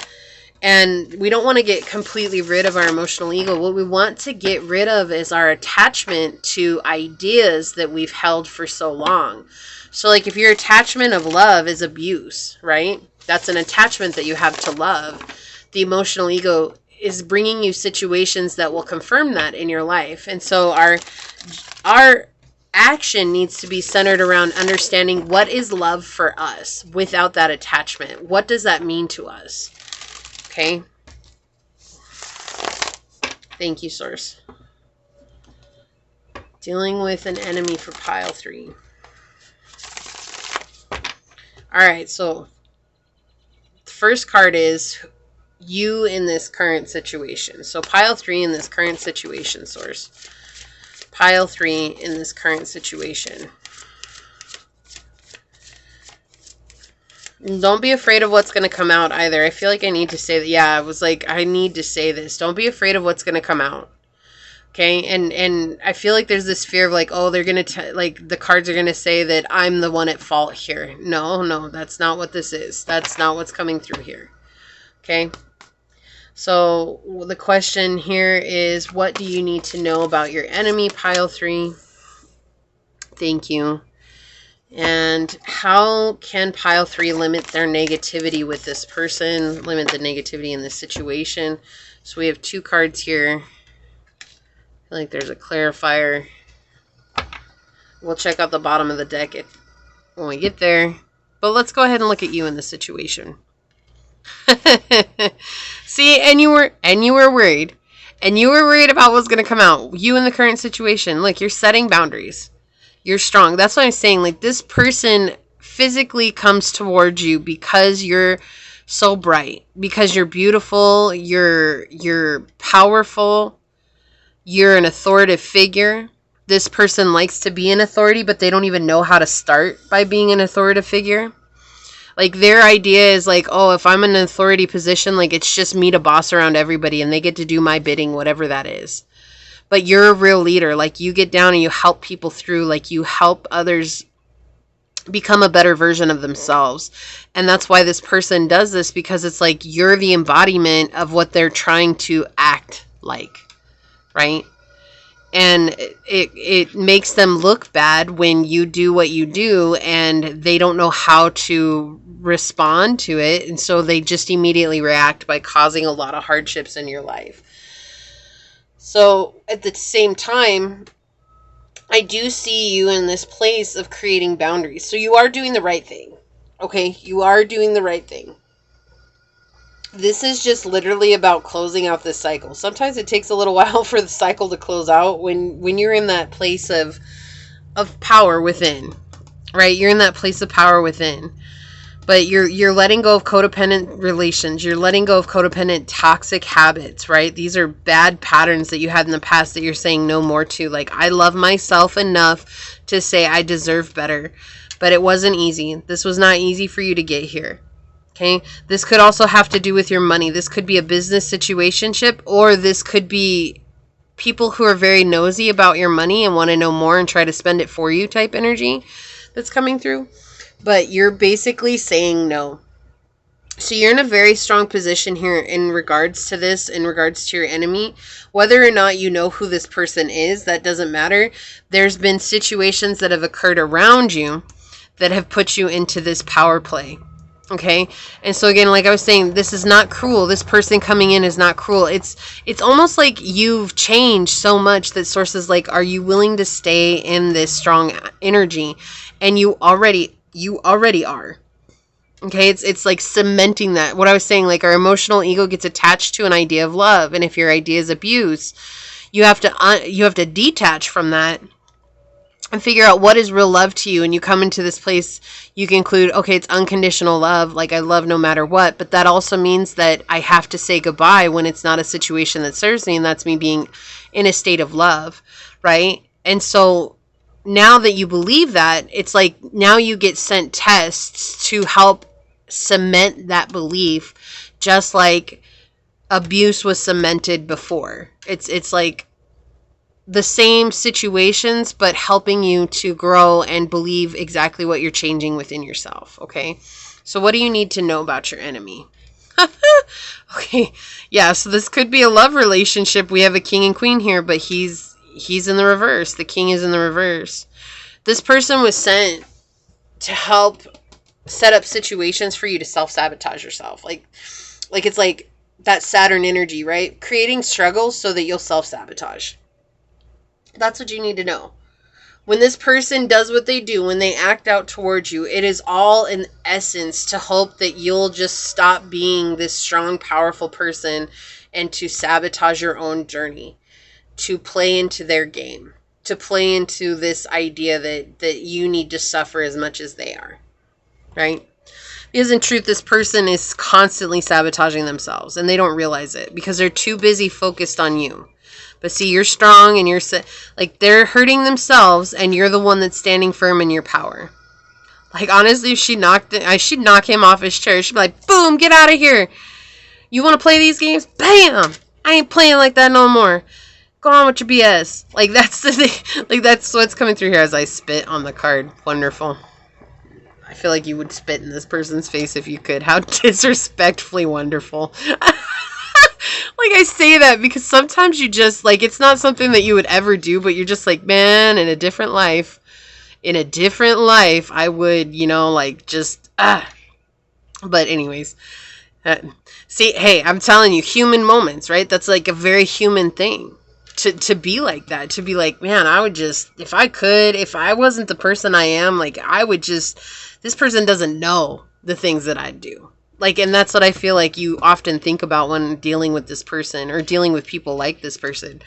And we don't want to get completely rid of our emotional ego. What we want to get rid of is our attachment to ideas that we've held for so long. So, like, if your attachment of love is abuse, right? That's an attachment that you have to love. The emotional ego is bringing you situations that will confirm that in your life. And so our action needs to be centered around understanding what is love for us without that attachment. What does that mean to us? Okay. Thank you, Source. Dealing with an enemy for pile 3. All right, so the first card is you in this current situation. So pile 3 in this current situation, Source. Pile 3 in this current situation. Don't be afraid of what's going to come out either. I feel like I need to say that. Yeah, I was like, I need to say this. Don't be afraid of what's going to come out. Okay, and I feel like there's this fear of like, oh, they're going to, like, the cards are going to say that I'm the one at fault here. No, that's not what this is. That's not what's coming through here. Okay, so the question here is, what do you need to know about your enemy, pile 3? Thank you. And how can pile 3 limit their negativity with this person, limit the negativity in this situation? So we have 2 cards here. I feel like there's a clarifier. We'll check out the bottom of the deck when we get there. But let's go ahead and look at you in this situation. See, and you were worried. And you were worried about what's going to come out. You in the current situation. Look, you're setting boundaries. You're strong. That's what I'm saying. Like, this person physically comes towards you because you're so bright. Because you're beautiful. You're powerful. You're an authoritative figure. This person likes to be an authority, but they don't even know how to start by being an authoritative figure. Like, their idea is like, oh, if I'm in an authority position, like, it's just me to boss around everybody and they get to do my bidding, whatever that is. But you're a real leader. Like, you get down and you help people through. Like, you help others become a better version of themselves. And that's why this person does this, because it's like you're the embodiment of what they're trying to act like. Right? And it makes them look bad when you do what you do and they don't know how to respond to it. And so they just immediately react by causing a lot of hardships in your life. So at the same time, I do see you in this place of creating boundaries. So you are doing the right thing. Okay, you are doing the right thing. This is just literally about closing out this cycle. Sometimes it takes a little while for the cycle to close out when you're in that place of power within, right? You're in that place of power within. But you're letting go of codependent relations. You're letting go of codependent toxic habits, right? These are bad patterns that you had in the past that you're saying no more to. Like, I love myself enough to say I deserve better. But it wasn't easy. This was not easy for you to get here. Okay, this could also have to do with your money. This could be a business situationship, or this could be people who are very nosy about your money and want to know more and try to spend it for you type energy that's coming through. But you're basically saying no. So you're in a very strong position here in regards to this, in regards to your enemy. Whether or not you know who this person is, that doesn't matter. There's been situations that have occurred around you that have put you into this power play. Okay? And so again, like I was saying, this is not cruel. This person coming in is not cruel. It's almost like you've changed so much that Source is like, are you willing to stay in this strong energy? And you already are. Okay, it's like cementing that. What I was saying, like our emotional ego gets attached to an idea of love, and if your idea is abuse, you have to detach from that and figure out what is real love to you. And you come into this place, you conclude, okay, it's unconditional love, like I love no matter what, but that also means that I have to say goodbye when it's not a situation that serves me, and that's me being in a state of love, right? And so now that you believe that, it's like now you get sent tests to help cement that belief, just like abuse was cemented before. It's like the same situations, but helping you to grow and believe exactly what you're changing within yourself. Okay, so what do you need to know about your enemy? Okay, yeah, so this could be a love relationship. We have a king and queen here, but he's in the reverse. The king is in the reverse. This person was sent to help set up situations for you to self-sabotage yourself. Like it's like that Saturn energy, right? Creating struggles so that you'll self-sabotage. That's what you need to know. When this person does what they do, when they act out towards you, it is all in essence to hope that you'll just stop being this strong, powerful person and to sabotage your own journey, to play into their game, to play into this idea that you need to suffer as much as they are. Right? Because in truth, this person is constantly sabotaging themselves and they don't realize it because they're too busy focused on you. But see, you're strong and you're like they're hurting themselves and you're the one that's standing firm in your power. Like honestly, if she'd knock him off his chair. She'd be like, boom, get out of here. You want to play these games? Bam! I ain't playing like that no more. Go on with your BS. Like that's the thing. Like that's what's coming through here as I spit on the card. Wonderful. I feel like you would spit in this person's face if you could. How disrespectfully wonderful. Like I say that because sometimes you just like, it's not something that you would ever do, but you're just like, man, in a different life, I would, like just, But anyways, see, hey, I'm telling you, human moments, right? That's like a very human thing. To be like that, to be like, man, I would just, if I wasn't the person I am, like I would just, this person doesn't know the things that I do. Like, and that's what I feel like you often think about when dealing with this person or dealing with people like this person.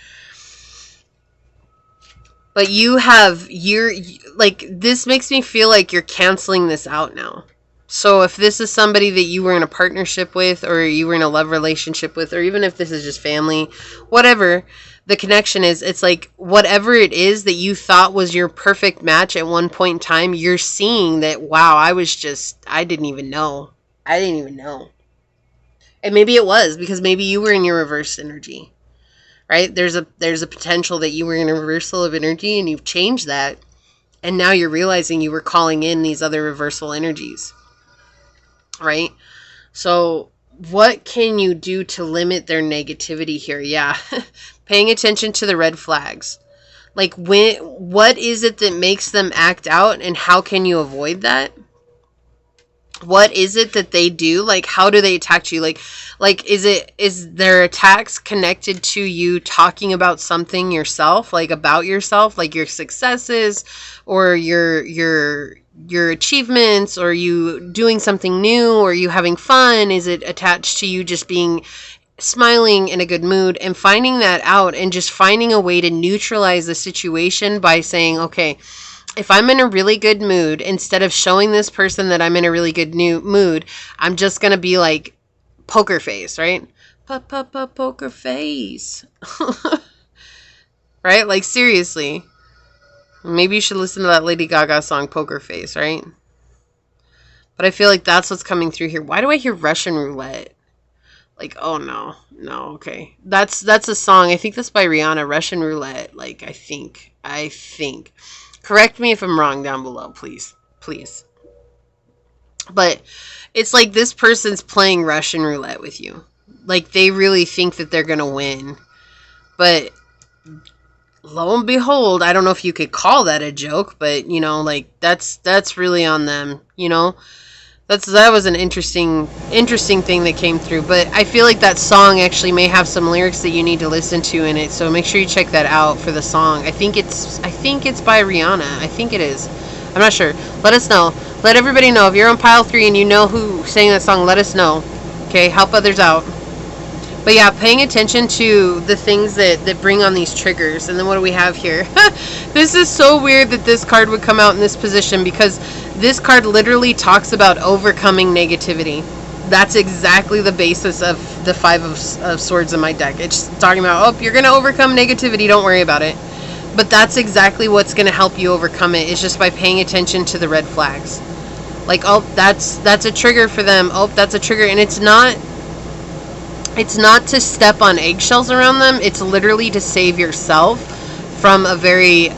But this makes me feel like you're canceling this out now. So if this is somebody that you were in a partnership with or you were in a love relationship with, or even if this is just family, whatever the connection is, it's like whatever it is that you thought was your perfect match at one point in time, you're seeing that, wow, I didn't even know. And maybe it was because maybe you were in your reverse energy, right? There's a potential that you were in a reversal of energy and you've changed that. And now you're realizing you were calling in these other reversal energies, right? So what can you do to limit their negativity here? Yeah. Paying attention to the red flags. Like what is it that makes them act out and how can you avoid that? What is it that they do? Like, how do they attack you? Like, is their attacks connected to you talking about something yourself, like about yourself, like your successes or your achievements, or you doing something new, or you having fun? Is it attached to you just being smiling in a good mood? And finding that out and just finding a way to neutralize the situation by saying, okay, if I'm in a really good mood, instead of showing this person that I'm in a really good mood, I'm just going to be like poker face, right? Poker face. Right? Like seriously. Maybe you should listen to that Lady Gaga song, Poker Face, right? But I feel like that's what's coming through here. Why do I hear Russian roulette? Like, oh no, no, okay. That's a song. I think that's by Rihanna, Russian Roulette. Like, I think. Correct me if I'm wrong down below, please. Please. But it's like this person's playing Russian roulette with you. Like, they really think that they're gonna win. But lo and behold, I don't know if you could call that a joke, but you know, like that's really on them, you know? That was an interesting thing that came through. But I feel like that song actually may have some lyrics that you need to listen to in it. So make sure you check that out for the song. I think it's by Rihanna. I think it is. I'm not sure. Let us know. Let everybody know. If you're on pile 3 and you know who sang that song, let us know. Okay? Help others out. But yeah, paying attention to the things that bring on these triggers. And then what do we have here? This is so weird that this card would come out in this position, because this card literally talks about overcoming negativity. That's exactly the basis of the 5 of Swords in my deck. It's talking about, oh, you're going to overcome negativity, don't worry about it. But that's exactly what's going to help you overcome it. It's just by paying attention to the red flags. Like, oh, that's a trigger for them. Oh, that's a trigger. And it's not to step on eggshells around them. It's literally to save yourself from a very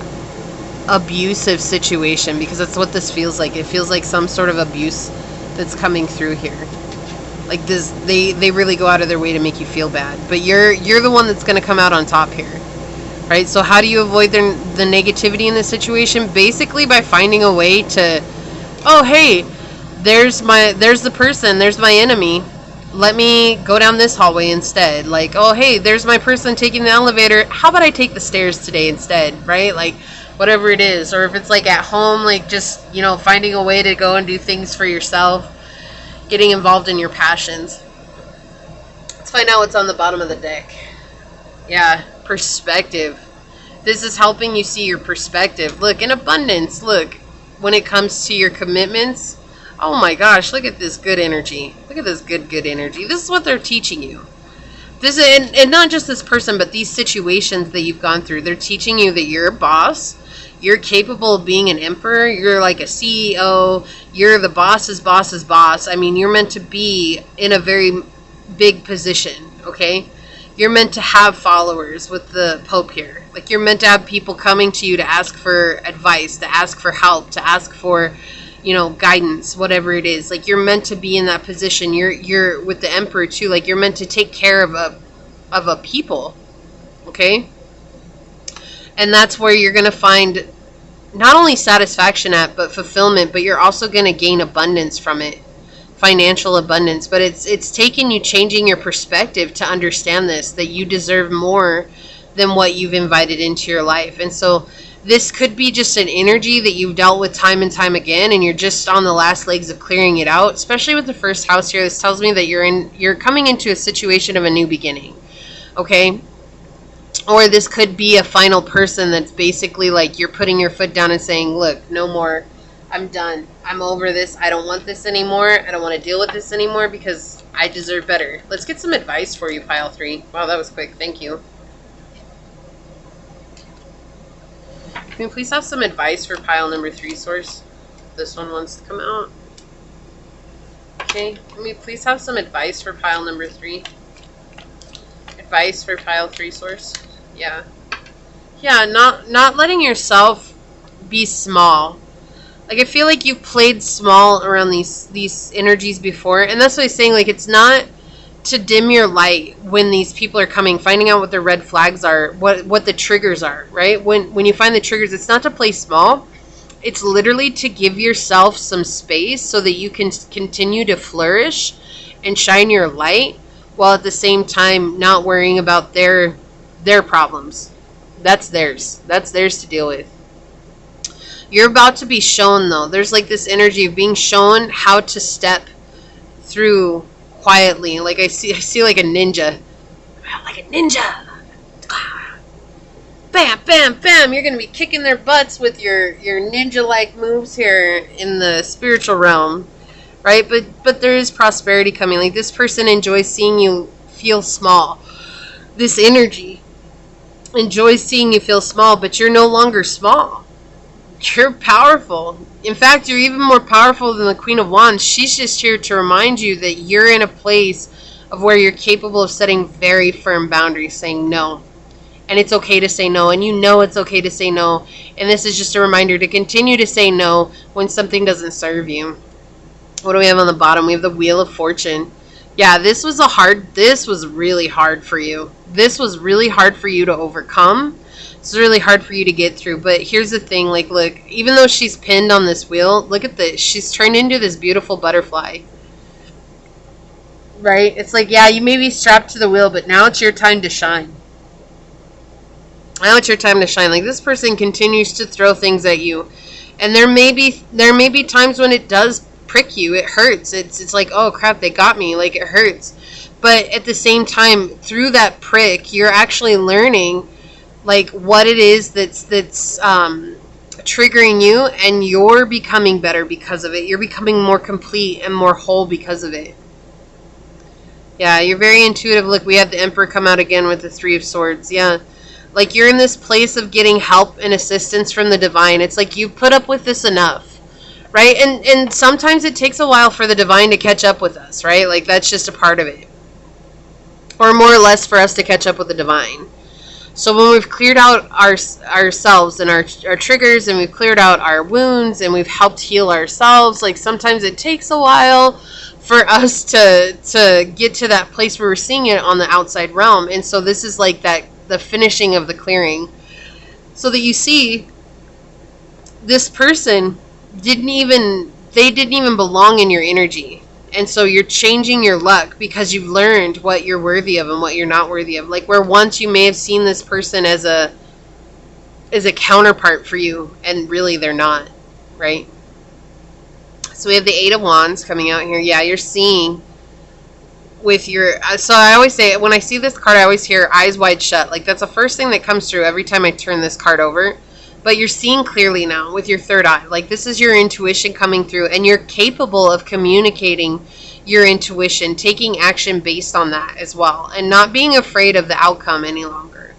abusive situation, because that's what this feels like. It feels like some sort of abuse that's coming through here. Like this, they really go out of their way to make you feel bad. But you're the one that's going to come out on top here. Right? So how do you avoid the negativity in this situation? Basically by finding a way to, oh, hey, there's the person, there's my enemy. Let me go down this hallway instead. Like, oh, hey, there's my person taking the elevator. How about I take the stairs today instead, right? Like, whatever it is. Or if it's like at home, like just, you know, finding a way to go and do things for yourself. Getting involved in your passions. Let's find out what's on the bottom of the deck. Yeah, perspective. This is helping you see your perspective. Look, in abundance, look, when it comes to your commitments. Oh my gosh, look at this good energy. Look at this good energy. This is what they're teaching you. This is, and not just this person, but these situations that you've gone through. They're teaching you that you're a boss. You're capable of being an emperor. You're like a CEO. You're the boss's boss's boss. I mean, you're meant to be in a very big position, okay? You're meant to have followers with the Pope here. Like, you're meant to have people coming to you to ask for advice, to ask for help, to ask for, you know, guidance, whatever it is. Like, you're meant to be in that position. You're with the Emperor too. Like, you're meant to take care of a people, okay? And that's where you're going to find not only satisfaction at, but fulfillment, but you're also going to gain abundance from it. Financial abundance. But it's taken you changing your perspective to understand this, that you deserve more than what you've invited into your life. And so this could be just an energy that you've dealt with time and time again, and you're just on the last legs of clearing it out. Especially with the first house here, this tells me that you're coming into a situation of a new beginning, okay? Or this could be a final person that's basically like you're putting your foot down and saying, look, no more. I'm done. I'm over this. I don't want this anymore. I don't want to deal with this anymore because I deserve better. Let's get some advice for you, pile 3. Wow, that was quick. Thank you. Can we please have some advice for pile number 3, source? This one wants to come out. Okay. Can we please have some advice for pile number 3? Advice for pile 3, source? Yeah. Yeah, not letting yourself be small. Like, I feel like you've played small around these energies before. And that's what I'm saying. Like, it's not to dim your light when these people are coming, finding out what their red flags are, what the triggers are, right? When you find the triggers, it's not to play small. It's literally to give yourself some space so that you can continue to flourish and shine your light, while at the same time not worrying about their problems. That's theirs. That's theirs to deal with. You're about to be shown, though. There's like this energy of being shown how to step through quietly. Like I see like a ninja. Like a ninja. Bam, bam, bam. You're going to be kicking their butts with your ninja-like moves here in the spiritual realm. Right? But there is prosperity coming. Like, this person enjoys seeing you feel small. This energy enjoys seeing you feel small, but you're no longer small. You're powerful. In fact, you're even more powerful than the Queen of Wands. She's just here to remind you that you're in a place of where you're capable of setting very firm boundaries, saying no. And it's okay to say no, and you know it's okay to say no. And this is just a reminder to continue to say no when something doesn't serve you. What do we have on the bottom? We have the Wheel of Fortune. Yeah, this was really hard for you. This was really hard for you to overcome. It's really hard for you to get through. But here's the thing, like, look, even though she's pinned on this wheel, look at this. She's turned into this beautiful butterfly. Right? It's like, yeah, you may be strapped to the wheel, but now it's your time to shine. Now it's your time to shine. Like, this person continues to throw things at you. And there may be times when it does prick you. It hurts. It's like, oh crap, they got me. Like, it hurts. But at the same time, through that prick, you're actually learning like what it is that's triggering you, and you're becoming better because of it. You're becoming more complete and more whole because of it. Yeah, you're very intuitive. Look, we had the Emperor come out again with the Three of Swords. Yeah. Like, you're in this place of getting help and assistance from the divine. It's like you put up with this enough, right? And sometimes it takes a while for the divine to catch up with us, right? Like, that's just a part of it. Or more or less for us to catch up with the divine. So when we've cleared out ourselves and our triggers, and we've cleared out our wounds, and we've helped heal ourselves, like, sometimes it takes a while for us to get to that place where we're seeing it on the outside realm. And so this is like the finishing of the clearing. So that you see, this person didn't even belong in your energy. And so you're changing your luck because you've learned what you're worthy of and what you're not worthy of. Like, where once you may have seen this person as a counterpart for you, and really they're not, right? So we have the Eight of Wands coming out here. Yeah, you're seeing with your... So I always say, when I see this card, I always hear eyes wide shut. Like, that's the first thing that comes through every time I turn this card over. But you're seeing clearly now with your third eye. Like, this is your intuition coming through, and you're capable of communicating your intuition, taking action based on that as well, and not being afraid of the outcome any longer,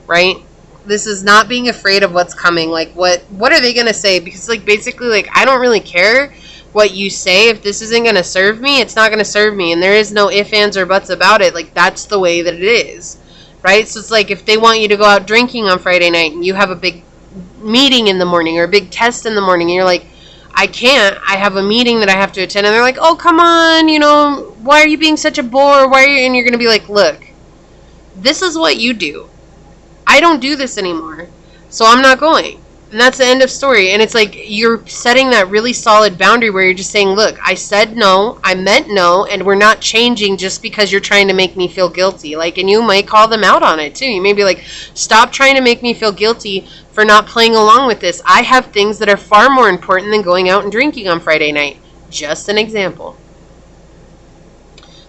right? This is not being afraid of what's coming. Like, what are they going to say? Because, like, basically, like, I don't really care what you say. If this isn't going to serve me, it's not going to serve me. And there is no ifs, ands, or buts about it. Like, that's the way that it is, right? So it's like, if they want you to go out drinking on Friday night, and you have a big meeting in the morning or a big test in the morning, and you're like, I can't, I have a meeting that I have to attend, and they're like, oh, come on, you know, why are you being such a bore? Why are you? And you're going to be like, look, this is what you do. I don't do this anymore, so I'm not going. And that's the end of story. And it's like, you're setting that really solid boundary where you're just saying, look, I said no, I meant no, and we're not changing just because you're trying to make me feel guilty. Like, and you might call them out on it too. You may be like, stop trying to make me feel guilty for not playing along with this. I have things that are far more important than going out and drinking on Friday night. Just an example.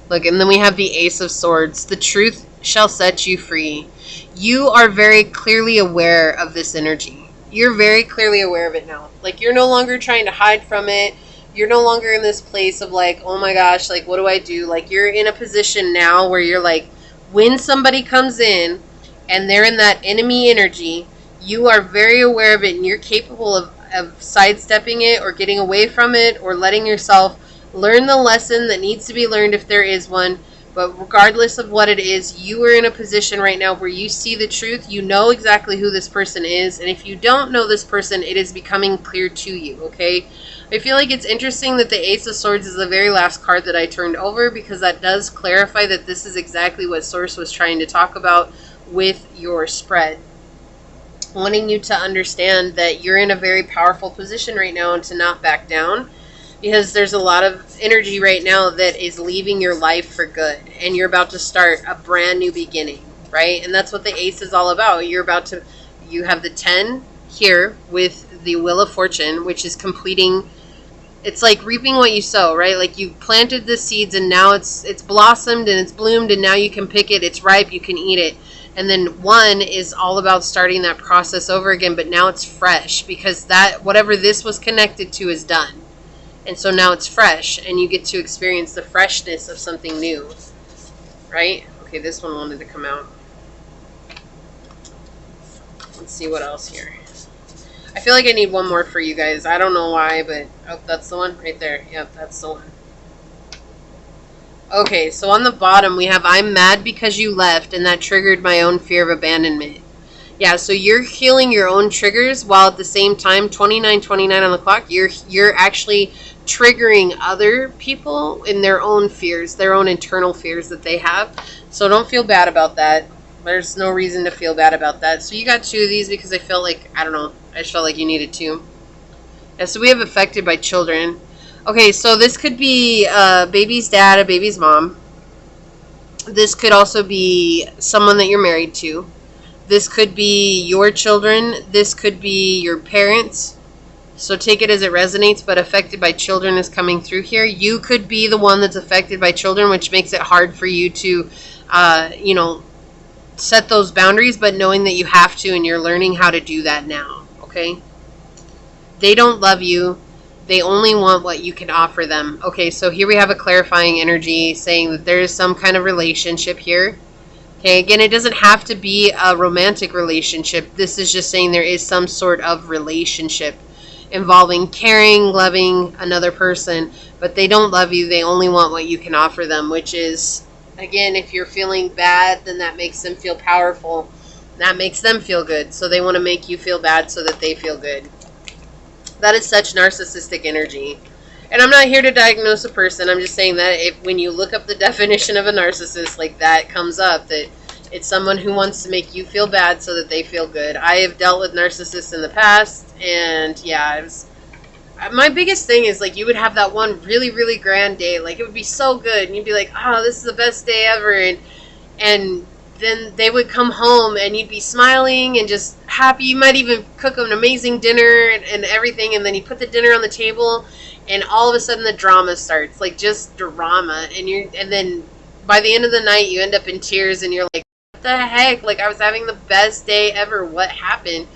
Look, and then we have the Ace of Swords. The truth shall set you free. You are very clearly aware of this energy. You're very clearly aware of it now. Like, you're no longer trying to hide from it. You're no longer in this place of like, oh my gosh, like, what do I do? Like, you're in a position now where you're like, when somebody comes in and they're in that enemy energy, you are very aware of it, and you're capable of sidestepping it or getting away from it or letting yourself learn the lesson that needs to be learned if there is one. But regardless of what it is, you are in a position right now where you see the truth. You know exactly who this person is. And if you don't know this person, it is becoming clear to you, okay? I feel like it's interesting that the Ace of Swords is the very last card that I turned over, because that does clarify that this is exactly what Source was trying to talk about with your spread. Wanting you to understand that you're in a very powerful position right now and to not back down. Because there's a lot of energy right now that is leaving your life for good. And you're about to start a brand new beginning, right? And that's what the Ace is all about. You have the 10 here with the Wheel of Fortune, which is completing. It's like reaping what you sow, right? Like, you planted the seeds and now it's blossomed and it's bloomed, and now you can pick it. It's ripe. You can eat it. And then 1 is all about starting that process over again, but now it's fresh, because that whatever this was connected to is done. And so now it's fresh, and you get to experience the freshness of something new, right? Okay, this one wanted to come out. Let's see what else here. I feel like I need one more for you guys. I don't know why, but... Oh, that's the one right there. Yep, that's the one. Okay, so on the bottom we have I'm mad because you left and that triggered my own fear of abandonment. Yeah, so you're healing your own triggers while at the same time 29:29 on the clock, you're actually triggering other people in their own fears, their own internal fears that they have. So don't feel bad about that. There's no reason to feel bad about that. So you got 2 of these because I felt like, I don't know, I just felt like you needed 2. Yeah, so we have affected by children. Okay, so this could be a baby's dad, a baby's mom. This could also be someone that you're married to. This could be your children. This could be your parents. So take it as it resonates, but affected by children is coming through here. You could be the one that's affected by children, which makes it hard for you to, set those boundaries, but knowing that you have to, and you're learning how to do that now, okay? They don't love you. They only want what you can offer them. Okay, so here we have a clarifying energy saying that there is some kind of relationship here. Okay, again, it doesn't have to be a romantic relationship. This is just saying there is some sort of relationship involving caring, loving another person, but they don't love you. They only want what you can offer them, which is, again, if you're feeling bad, then that makes them feel powerful. That makes them feel good. So they want to make you feel bad so that they feel good. That is such narcissistic energy. And I'm not here to diagnose a person. I'm just saying that if when you look up the definition of a narcissist, like that comes up, that it's someone who wants to make you feel bad so that they feel good. I have dealt with narcissists in the past, and yeah, my biggest thing is like you would have that one really, really grand day. Like it would be so good, and you'd be like, oh, this is the best day ever, and then they would come home and you'd be smiling and just happy. You might even cook an amazing dinner and everything, and then you put the dinner on the table, and all of a sudden the drama starts, like just drama, and then by the end of the night you end up in tears and you're like, what the heck? Like I was having the best day ever. What happened?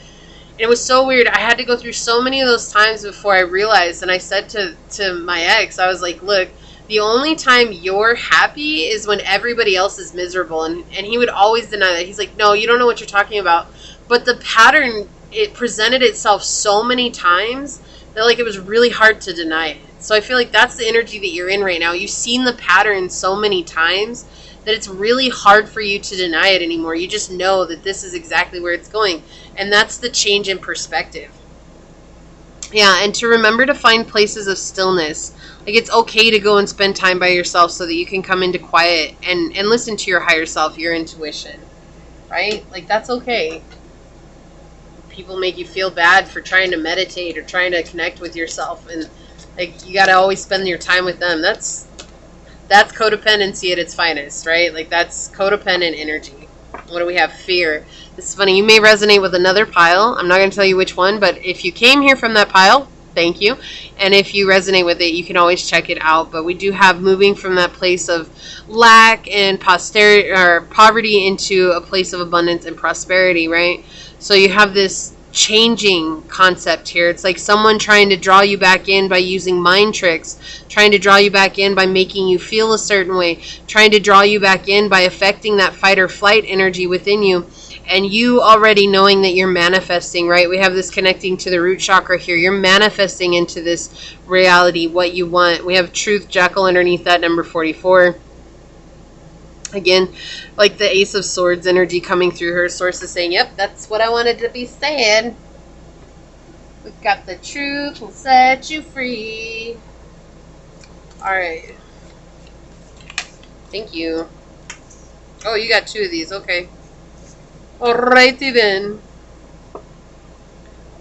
And it was so weird. I had to go through so many of those times before I realized, and I said to my ex, I was like, look, the only time you're happy is when everybody else is miserable. And he would always deny that. He's like, no, you don't know what you're talking about. But the pattern, it presented itself so many times that like it was really hard to deny it. So I feel like that's the energy that you're in right now. You've seen the pattern so many times that it's really hard for you to deny it anymore. You just know that this is exactly where it's going. And that's the change in perspective. Yeah, and to remember to find places of stillness. Like it's okay to go and spend time by yourself so that you can come into quiet and listen to your higher self, your intuition, right? Like that's okay. People make you feel bad for trying to meditate or trying to connect with yourself, and like you got to always spend your time with them. That's codependency at its finest, right? Like that's codependent energy. What do we have? Fear. This is funny. You may resonate with another pile. I'm not going to tell you which one, but if you came here from that pile, thank you. And if you resonate with it, you can always check it out. But we do have moving from that place of lack and posterity or poverty into a place of abundance and prosperity, right? So you have this changing concept here. It's like someone trying to draw you back in by using mind tricks, trying to draw you back in by making you feel a certain way, trying to draw you back in by affecting that fight or flight energy within you. And you already knowing that you're manifesting, right? We have this connecting to the root chakra here. You're manifesting into this reality what you want. We have truth jackal underneath that, number 44. Again, like the Ace of Swords energy coming through her. Source is saying, yep, that's what I wanted to be saying. We've got the truth will set you free. Alright. Thank you. Oh, you got 2 of these. Okay. Alrighty then.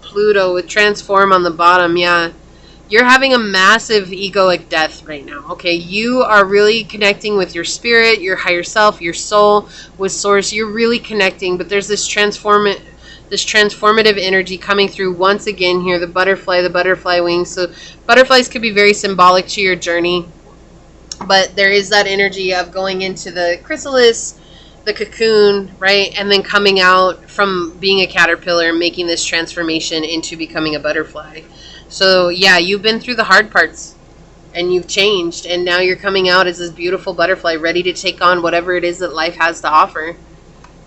Pluto with transform on the bottom. Yeah. You're having a massive egoic death right now. Okay. You are really connecting with your spirit, your higher self, your soul, with source. You're really connecting, but there's this transformative energy coming through once again here. The butterfly wings. So butterflies could be very symbolic to your journey, but there is that energy of going into the chrysalis, the cocoon, right? And then coming out from being a caterpillar and making this transformation into becoming a butterfly. So yeah, you've been through the hard parts and you've changed, and now you're coming out as this beautiful butterfly ready to take on whatever it is that life has to offer.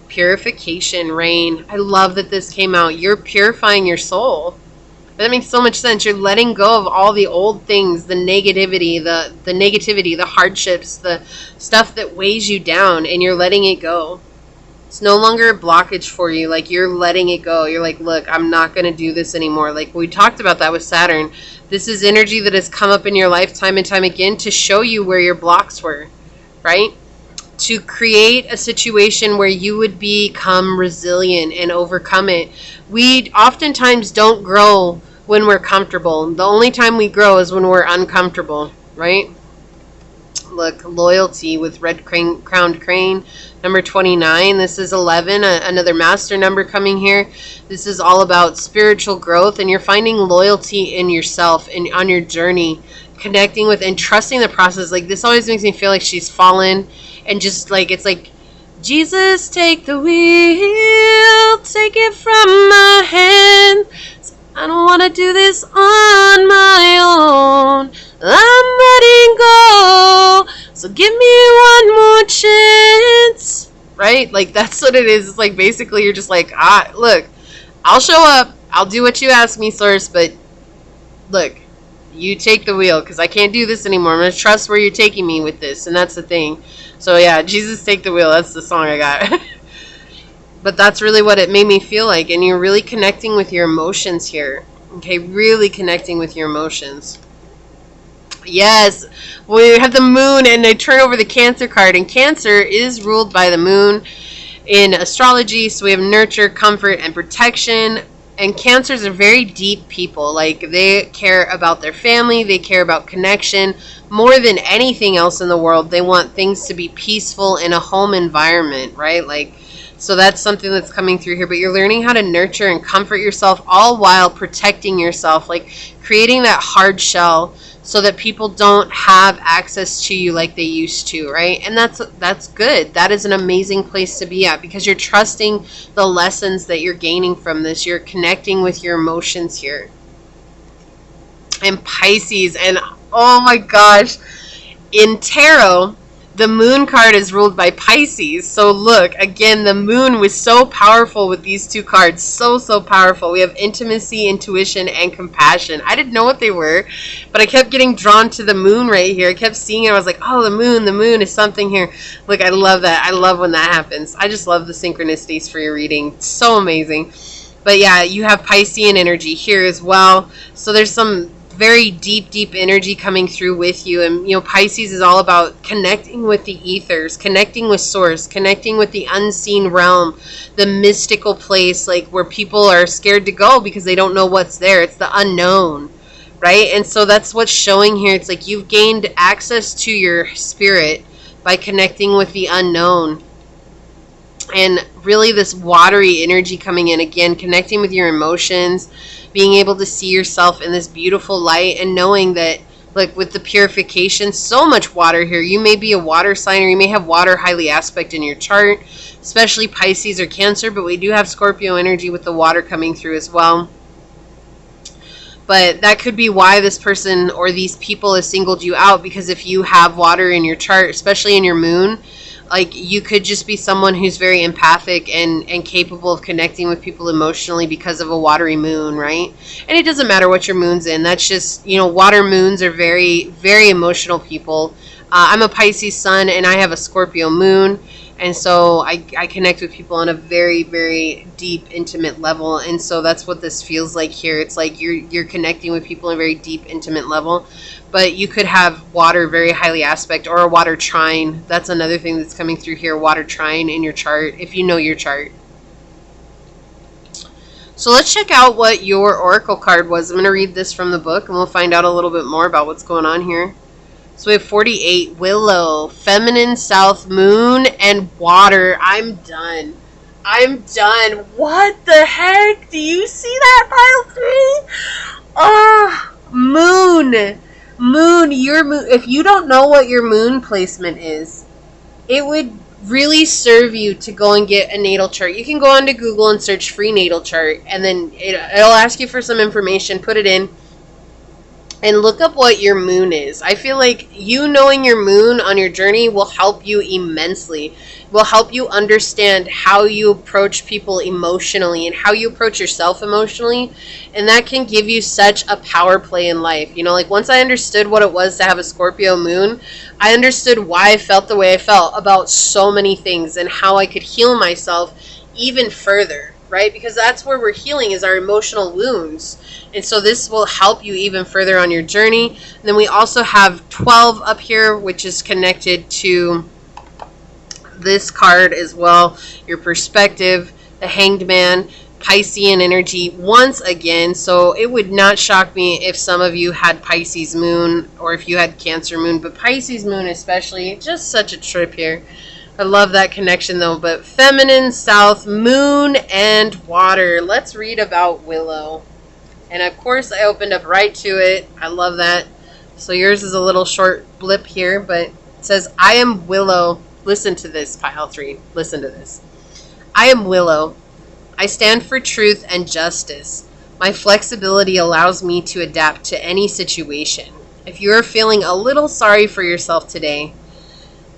Purification, rain. I love that this came out. You're purifying your soul. But that makes so much sense. You're letting go of all the old things, the negativity, the hardships, the stuff that weighs you down, and you're letting it go. It's no longer a blockage for you. Like, you're letting it go. You're like, look, I'm not going to do this anymore. Like, we talked about that with Saturn. This is energy that has come up in your life time and time again to show you where your blocks were, right? To create a situation where you would become resilient and overcome it. We oftentimes don't grow when we're comfortable. The only time we grow is when we're uncomfortable, right? Look, loyalty with red crowned crane, number 29. This is 11, another master number coming here. This is all about spiritual growth, and you're finding loyalty in yourself and on your journey, connecting with and trusting the process. Like, this always makes me feel like she's fallen, and just like, it's like, Jesus, take the wheel, take it from my hand. I don't want to do this on my own. I'm letting go. So give me one more chance. Right? Like, that's what it is. It's like, basically, you're just like, look, I'll show up. I'll do what you ask me, Source. But look, you take the wheel, because I can't do this anymore. I'm going to trust where you're taking me with this. And that's the thing. So, yeah, Jesus, take the wheel. That's the song I got. But that's really what it made me feel like. And you're really connecting with your emotions here. Okay, really connecting with your emotions. Yes, we have the moon, and I turn over the Cancer card. And Cancer is ruled by the moon in astrology. So we have nurture, comfort, and protection. And Cancers are very deep people. Like, they care about their family. They care about connection. More than anything else in the world, they want things to be peaceful in a home environment, right? Like, so that's something that's coming through here. But you're learning how to nurture and comfort yourself, all while protecting yourself, like creating that hard shell so that people don't have access to you like they used to, right? And that's good. That is an amazing place to be at, because you're trusting the lessons that you're gaining from this. You're connecting with your emotions here. And Pisces, and oh my gosh, in tarot, the moon card is ruled by Pisces. So look, again, the moon was so powerful with these two cards. So powerful. We have intimacy, intuition, and compassion. I didn't know what they were, but I kept getting drawn to the moon right here. I kept seeing it. I was like, oh, the moon is something here. Look, I love that. I love when that happens. I just love the synchronicities for your reading. It's so amazing. But yeah, you have Piscean energy here as well. So there's some very deep energy coming through with you. And you know, Pisces is all about connecting with the ethers, connecting with source, connecting with the unseen realm, the mystical place, like where people are scared to go because they don't know what's there. It's the unknown, right? And so that's what's showing here. It's like you've gained access to your spirit by connecting with the unknown. And really this watery energy coming in, again, connecting with your emotions, being able to see yourself in this beautiful light, and knowing that, like, with the purification, so much water here. You may be a water sign, or you may have water highly aspect in your chart, especially Pisces or Cancer, but we do have Scorpio energy with the water coming through as well. But that could be why this person or these people have singled you out, because if you have water in your chart, especially in your moon, like, you could just be someone who's very empathic and capable of connecting with people emotionally because of a watery moon, right? And it doesn't matter what your moon's in. That's just, you know, water moons are very emotional people. I'm a Pisces sun, and I have a Scorpio moon. And so I connect with people on a very deep, intimate level. And so that's what this feels like here. It's like you're connecting with people on a very deep, intimate level. But you could have water very highly aspect, or a water trine. That's another thing that's coming through here, water trine in your chart, if you know your chart. So let's check out what your oracle card was. I'm going to read this from the book, and we'll find out a little bit more about what's going on here. So we have 48, Willow, Feminine, South, Moon, and Water. I'm done. What the heck? Do you see that, pile 3? Oh, Moon. Your moon. If you don't know what your moon placement is, it would really serve you to go and get a natal chart. You can go onto Google and search free natal chart, and then it'll ask you for some information. Put it in. and look up what your moon is. I feel like you knowing your moon on your journey will help you immensely. Will help you understand how you approach people emotionally and how you approach yourself emotionally. And that can give you such a power play in life. You know, like once I understood what it was to have a Scorpio moon, I understood why I felt the way I felt about so many things and how I could heal myself even further, right? Because that's where we're healing, is our emotional wounds. And so this will help you even further on your journey. And then we also have 12 up here, which is connected to this card as well. Your perspective, the Hanged Man, Piscean energy once again. So it would not shock me if some of you had Pisces moon or if you had Cancer moon, but Pisces moon especially, just such a trip here. I love that connection though. But feminine, south, moon, and water. Let's read about Willow. And of course I opened up right to it. I love that. So yours is a little short blip here, but it says, I am Willow. Listen to this, pile 3. Listen to this. I am Willow. I stand for truth and justice. My flexibility allows me to adapt to any situation. If you are feeling a little sorry for yourself today,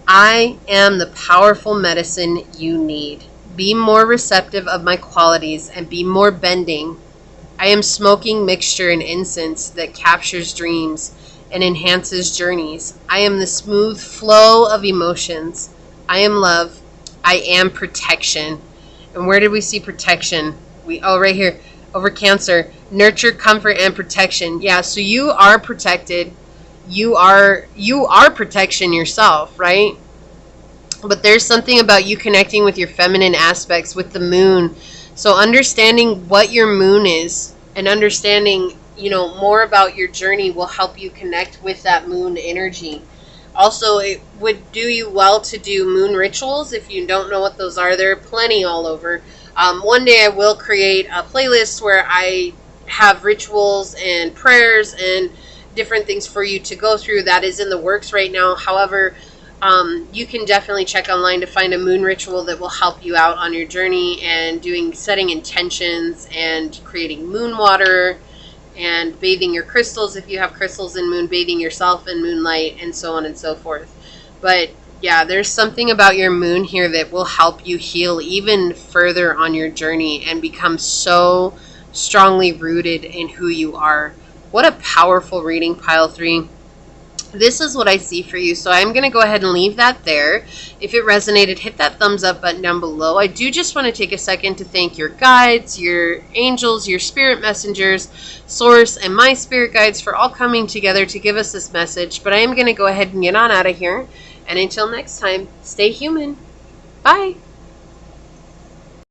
I am the powerful medicine you need. Be more receptive of my qualities and be more bending. I am smoking mixture and incense that captures dreams and enhances journeys. I am the smooth flow of emotions. I am love. I am protection. And where did we see protection? Right here, over Cancer. Nurture, comfort, and protection. Yeah, so you are protected. You are protection yourself, right? But there's something about you connecting with your feminine aspects, with the moon. So understanding what your moon is and understanding, more about your journey will help you connect with that moon energy. Also, it would do you well to do moon rituals. If you don't know what those are, there are plenty all over. One day I will create a playlist where I have rituals and prayers and different things for you to go through. That is in the works right now. However, you can definitely check online to find a moon ritual that will help you out on your journey and setting intentions and creating moon water and bathing your crystals if you have crystals in moon, bathing yourself in moonlight, and so on and so forth. But yeah, there's something about your moon here that will help you heal even further on your journey and become so strongly rooted in who you are. What a powerful reading, pile 3. This is what I see for you. So I'm going to go ahead and leave that there. If it resonated, hit that thumbs up button down below. I do just want to take a second to thank your guides, your angels, your spirit messengers, source, and my spirit guides for all coming together to give us this message. But I am going to go ahead and get on out of here. And until next time, stay human. Bye.